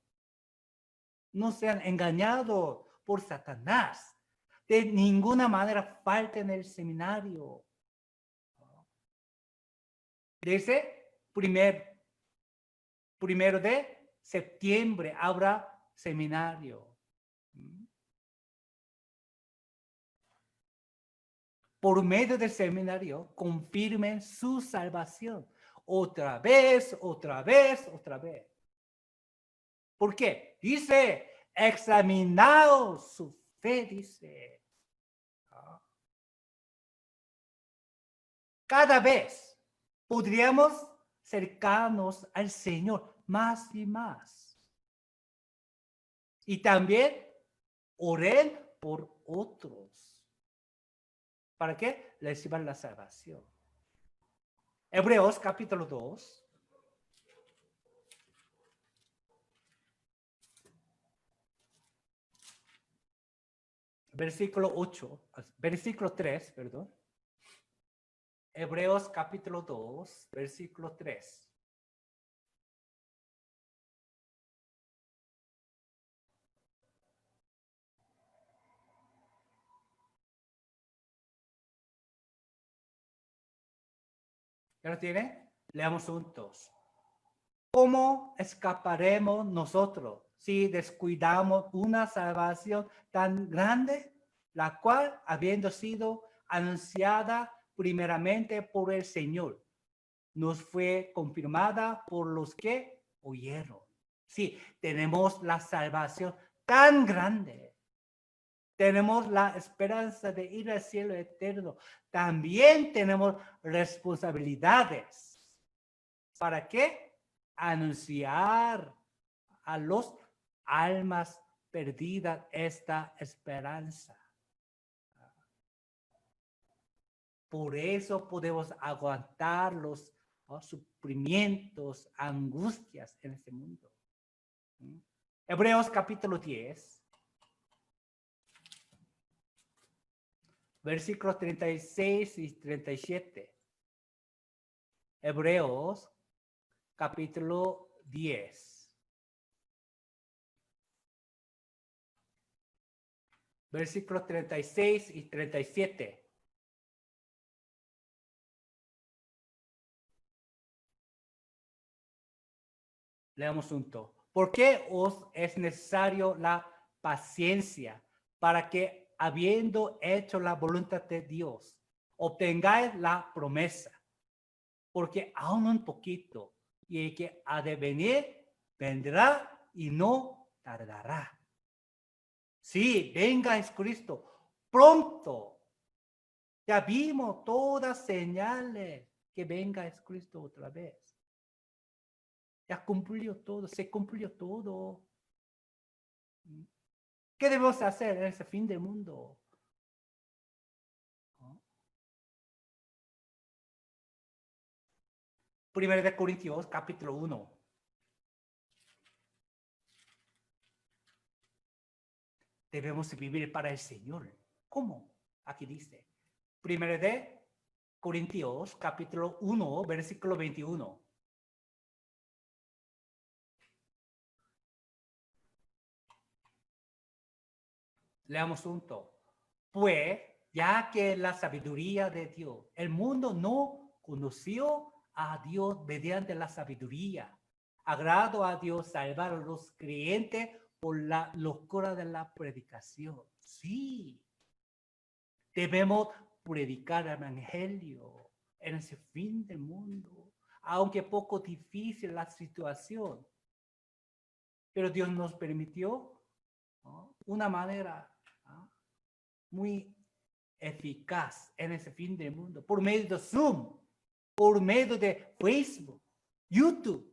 No sean engañados por Satanás. De ninguna manera falten el seminario. Dice, primero de septiembre habrá seminario. Por medio del seminario, confirmen su salvación. Otra vez. ¿Por qué? Dice, examinaos su fe, dice. Cada vez podríamos acercarnos al Señor más y más. Y también oren por otros. ¿Para qué? Reciban la salvación. Hebreos capítulo 2. Versículo 3, perdón. Hebreos capítulo 2, versículo 3. ¿Ya lo tiene? Leamos juntos. ¿Cómo escaparemos nosotros si descuidamos una salvación tan grande, la cual, habiendo sido anunciada primeramente por el Señor, nos fue confirmada por los que oyeron? Sí, tenemos la salvación tan grande. Tenemos la esperanza de ir al cielo eterno. También tenemos responsabilidades. ¿Para qué? Anunciar a los almas perdidas esta esperanza. Por eso podemos aguantar los sufrimientos, angustias en este mundo. Hebreos capítulo 10. Versículos 36 y 37. Hebreos capítulo 10. Versículos 36 y 37. Leamos juntos. ¿Por qué os es necesario la paciencia para que, habiendo hecho la voluntad de Dios, obtengáis la promesa? Porque aún un poquito, y el que ha de venir, vendrá y no tardará. Sí, venga es Cristo pronto. Ya vimos todas señales que venga es Cristo otra vez. Ya cumplió todo, se cumplió todo. ¿Qué debemos hacer en ese fin del mundo? Primero de Corintios, capítulo 1. Debemos vivir para el Señor. ¿Cómo? Aquí dice. Primero de Corintios, capítulo 1, versículo 21. Leamos juntos. Pues, ya que la sabiduría de Dios, el mundo no conoció a Dios mediante la sabiduría. Agrado a Dios salvar a los creyentes por la locura de la predicación. Sí. Debemos predicar el evangelio en ese fin del mundo, aunque poco difícil la situación. Pero Dios nos permitió, ¿no?, una manera, ¿no?, muy eficaz en ese fin del mundo, por medio de Zoom, por medio de Facebook, YouTube.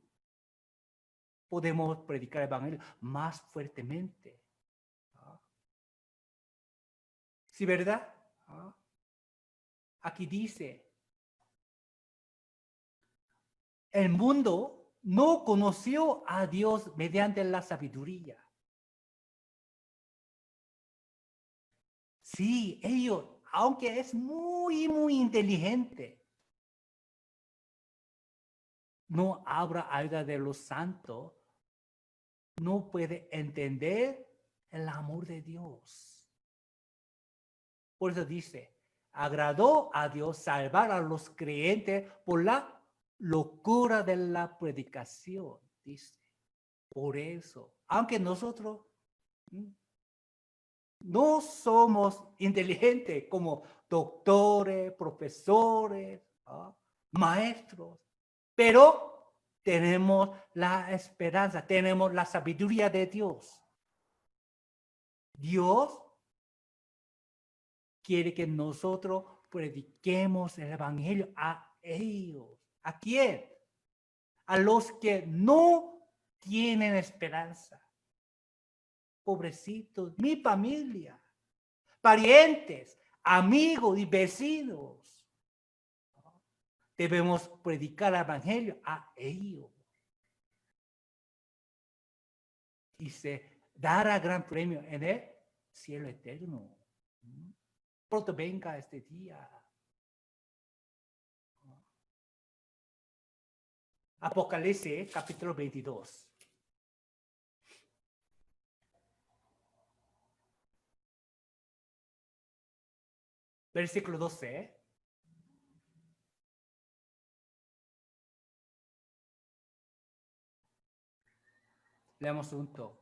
Podemos predicar el evangelio más fuertemente. ¿No? ¿Sí, verdad? ¿No? Aquí dice, el mundo no conoció a Dios mediante la sabiduría. Sí, ellos, aunque es muy, muy inteligente, no habrá ayuda de los santos, no puede entender el amor de Dios. Por eso dice, agradó a Dios salvar a los creyentes por la locura de la predicación, dice. Por eso, aunque nosotros no somos inteligentes como doctores, profesores, maestros, pero tenemos la esperanza, tenemos la sabiduría de Dios. Dios quiere que nosotros prediquemos el evangelio a ellos. ¿A quién? A los que no tienen esperanza. Pobrecitos, mi familia, parientes, amigos y vecinos. Debemos predicar el evangelio a ellos. Y se dará gran premio en el cielo eterno. Pronto venga este día. Apocalipsis, capítulo 22. Versículo 12. Leamos juntos.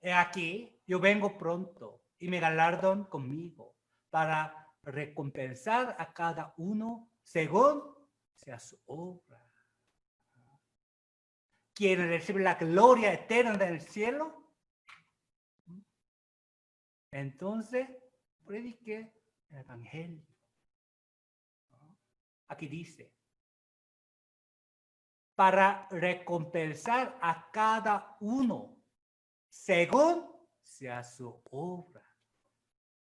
He aquí, yo vengo pronto y mi galardón conmigo para recompensar a cada uno según sea su obra. ¿Quieren recibir la gloria eterna del cielo? Entonces, predique el evangelio. Aquí dice, para recompensar a cada uno según sea su obra.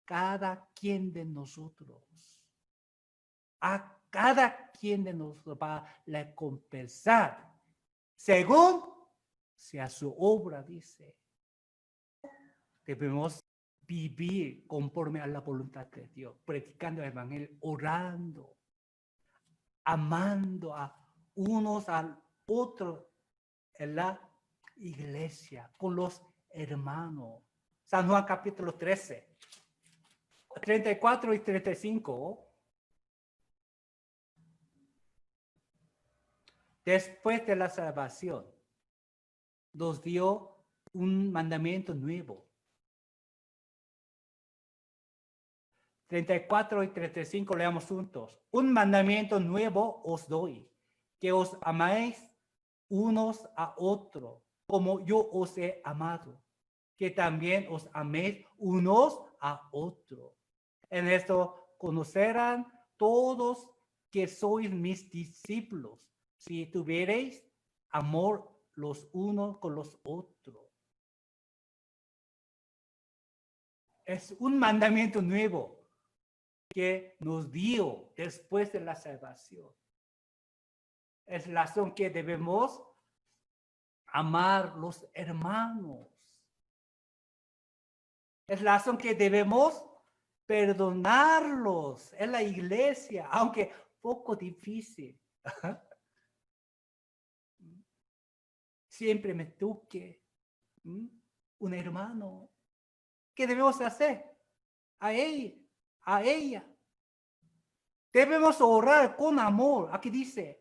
Cada quien de nosotros, a cada quien de nosotros va a recompensar según sea su obra, dice. Debemos vivir conforme a la voluntad de Dios, predicando el evangelio, orando, amando a unos al otro en la iglesia, con los hermanos. San Juan capítulo 13, 34 y 35. Después de la salvación, nos dio un mandamiento nuevo. 34 y 35 leamos juntos. Un mandamiento nuevo os doy, que os améis unos a otros, como yo os he amado, que también os améis unos a otros. En esto conocerán todos que sois mis discípulos, si tuviereis amor los unos con los otros. Es un mandamiento nuevo que nos dio después de la salvación. Es la razón que debemos amar los hermanos. Es la razón que debemos perdonarlos en la iglesia, aunque poco difícil. Siempre me toque un hermano. ¿Qué debemos hacer? A él, a ella. Debemos orar con amor. Aquí dice,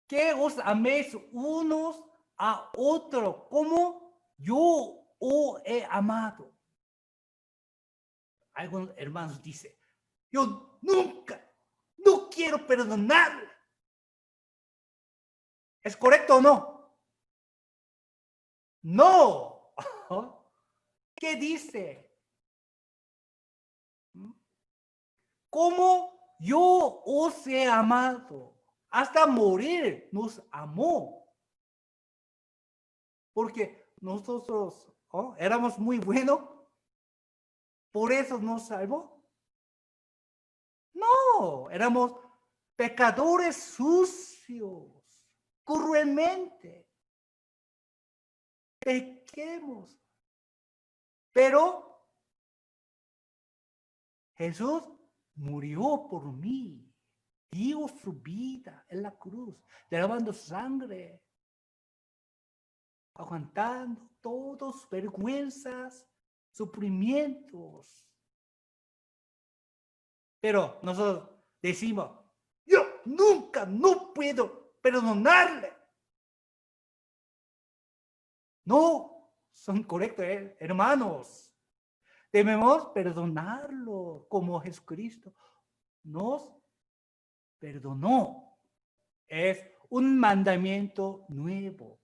que os améis unos a otros como yo os he amado. Algunos hermanos dicen, yo no quiero perdonarle. ¿Es correcto o no? No. ¿Qué dice? Como yo os he amado, hasta morir nos amó. Porque nosotros éramos muy buenos, por eso nos salvó. No, éramos pecadores sucios, cruelmente. Pequemos. Pero Jesús murió por mí, dio su vida en la cruz, derramando sangre, aguantando todas vergüenzas, sufrimientos. Pero nosotros decimos, yo nunca, no puedo perdonarle. No, son correctos, hermanos. Debemos perdonarlo como Jesucristo nos perdonó. Es un mandamiento nuevo.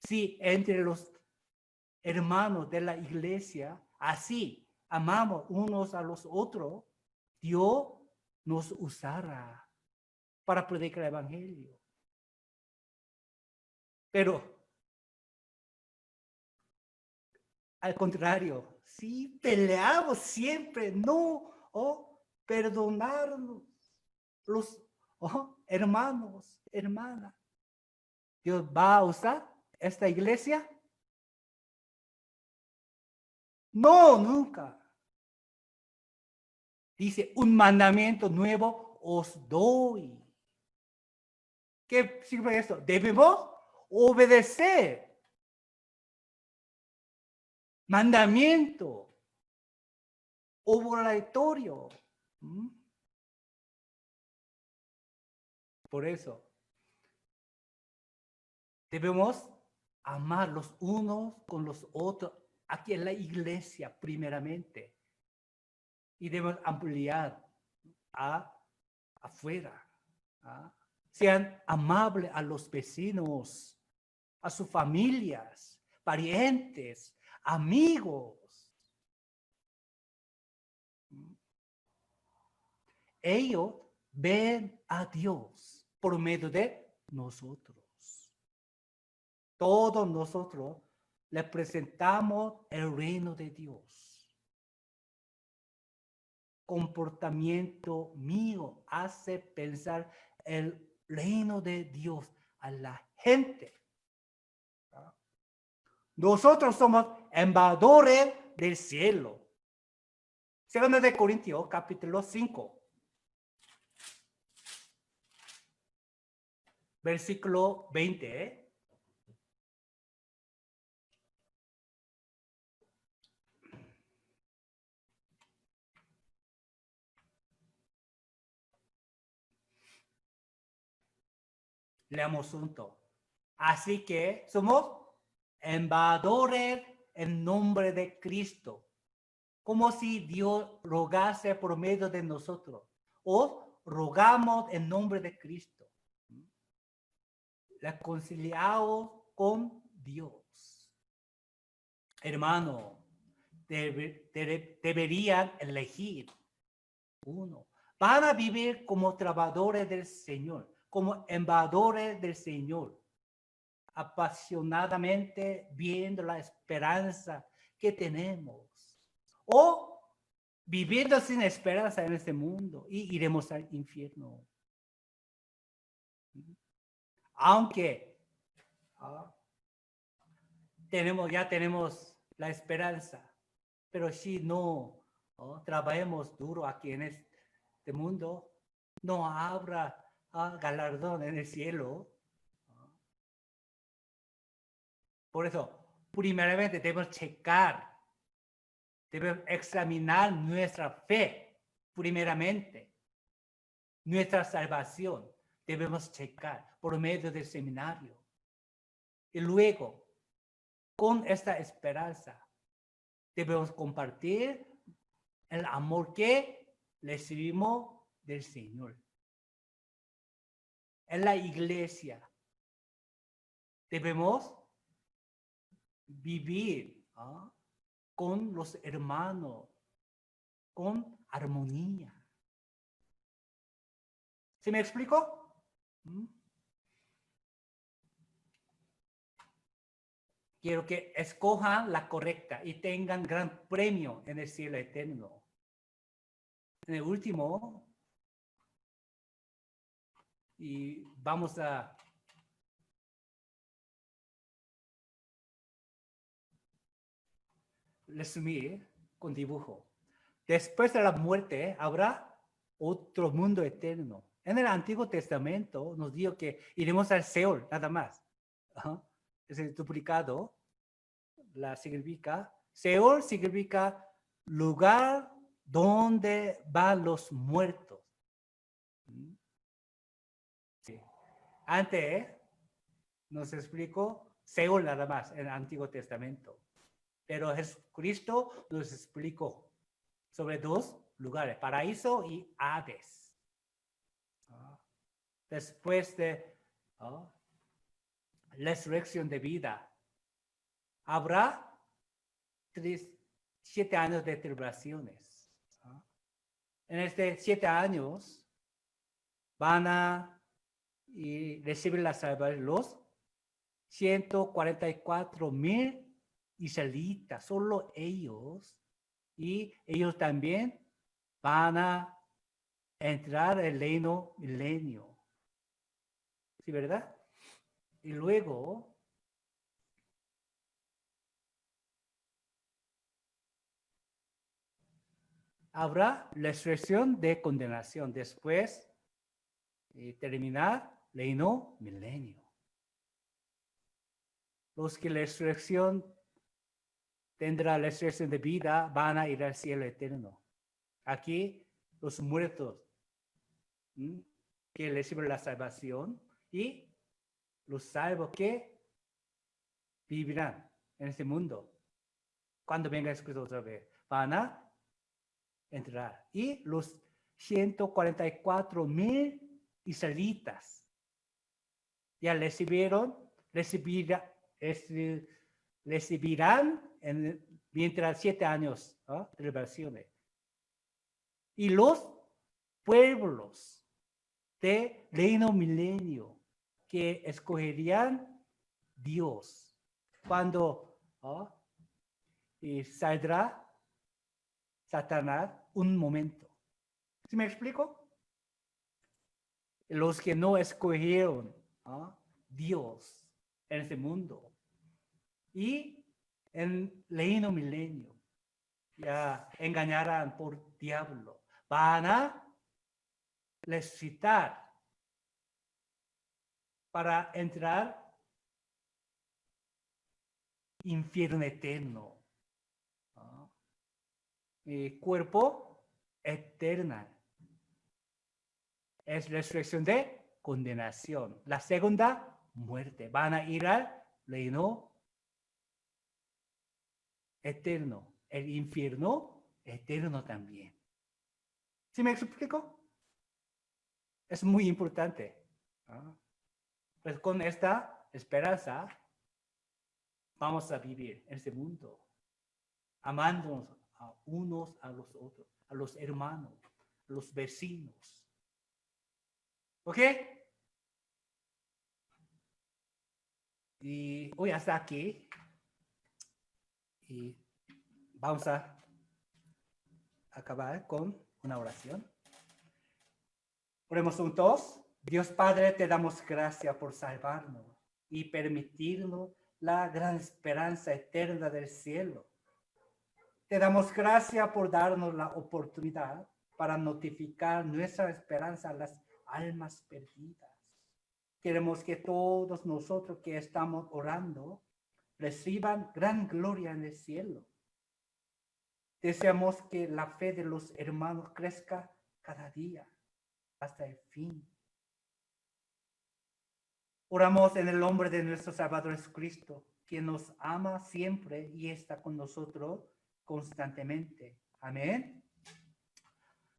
Sí, entre los hermanos de la iglesia, así amamos unos a los otros, Dios nos usará para predicar el evangelio. Pero al contrario, si peleamos siempre, no, perdonarnos los hermanos, hermanas. Dios va a usar esta iglesia. No, nunca. Dice, un mandamiento nuevo os doy. ¿Qué sirve esto? Debemos obedecer. Mandamiento. Obligatorio. Por eso, debemos amar los unos con los otros. Aquí en la iglesia, primeramente. Y debemos ampliar afuera. Sean amables a los vecinos, a sus familias, parientes, amigos. Ellos ven a Dios por medio de nosotros. Todos nosotros le presentamos el reino de Dios. Comportamiento mío hace pensar el reino de Dios a la gente. Nosotros somos embajadores del cielo. Segunda de Corintios, capítulo 5. Versículo 20. Leamos juntos. Así que somos embajadores en nombre de Cristo, como si Dios rogase por medio de nosotros, o rogamos en nombre de Cristo. Reconciliados con Dios. Hermano, deberían elegir uno. Van a vivir como trabajadores del Señor, como embajadores del Señor, apasionadamente viendo la esperanza que tenemos, o viviendo sin esperanza en este mundo y iremos al infierno. Aunque ya tenemos la esperanza, pero si no trabajemos duro aquí en este mundo, no habrá galardón en el cielo. Por eso, primeramente debemos checar, debemos examinar nuestra fe, primeramente, nuestra salvación. Debemos checar por medio del seminario. Y luego, con esta esperanza, debemos compartir el amor que recibimos del Señor. En la iglesia, debemos vivir con los hermanos, con armonía. ¿Sí me explico? Quiero que escojan la correcta y tengan gran premio en el cielo eterno. En el último, y vamos a resumir con dibujo. Después de la muerte habrá otro mundo eterno. En el Antiguo Testamento nos dijo que iremos al Seol, nada más. Es el duplicado. Seol significa lugar donde van los muertos. Sí. Antes nos explicó Seol nada más en el Antiguo Testamento. Pero Jesucristo nos explicó sobre dos lugares, paraíso y Hades. Después de resurrección de vida, habrá 7 años de tribulaciones. En estos 7 años van a recibir la salvación los 144,000 israelitas, solo ellos. Y ellos también van a entrar al reino milenio. ¿Sí, verdad? Y luego habrá resurrección de condenación. Después terminar reino milenio. Los que la resurrección tendrá la resurrección de vida van a ir al cielo eterno. Aquí los muertos que reciben la salvación y los salvos que vivirán en este mundo. Cuando venga Jesucristo otra vez, van a entrar. Y los 144,000 israelitas ya recibirán mientras 7 años de tribulaciones. Y los pueblos de reino milenio que escogerían Dios cuando saldrá Satanás un momento. ¿Sí me explico? Los que no escogieron Dios en este mundo y en reino milenio ya engañarán por diablo, van a resucitar para entrar infierno eterno. Cuerpo eterno. Es resurrección de condenación. La segunda, muerte. Van a ir al reino eterno. El infierno eterno también. ¿Sí me explico? Es muy importante. Pues con esta esperanza vamos a vivir en este mundo, amándonos a unos a los otros, a los hermanos, a los vecinos. ¿Ok? Y hoy hasta aquí. Y vamos a acabar con una oración. Oremos juntos. Dios Padre, te damos gracias por salvarnos y permitirnos la gran esperanza eterna del cielo. Te damos gracias por darnos la oportunidad para notificar nuestra esperanza a las almas perdidas. Queremos que todos nosotros que estamos orando reciban gran gloria en el cielo. Deseamos que la fe de los hermanos crezca cada día hasta el fin. Oramos en el nombre de nuestro Salvador Jesucristo, quien nos ama siempre y está con nosotros constantemente. Amén.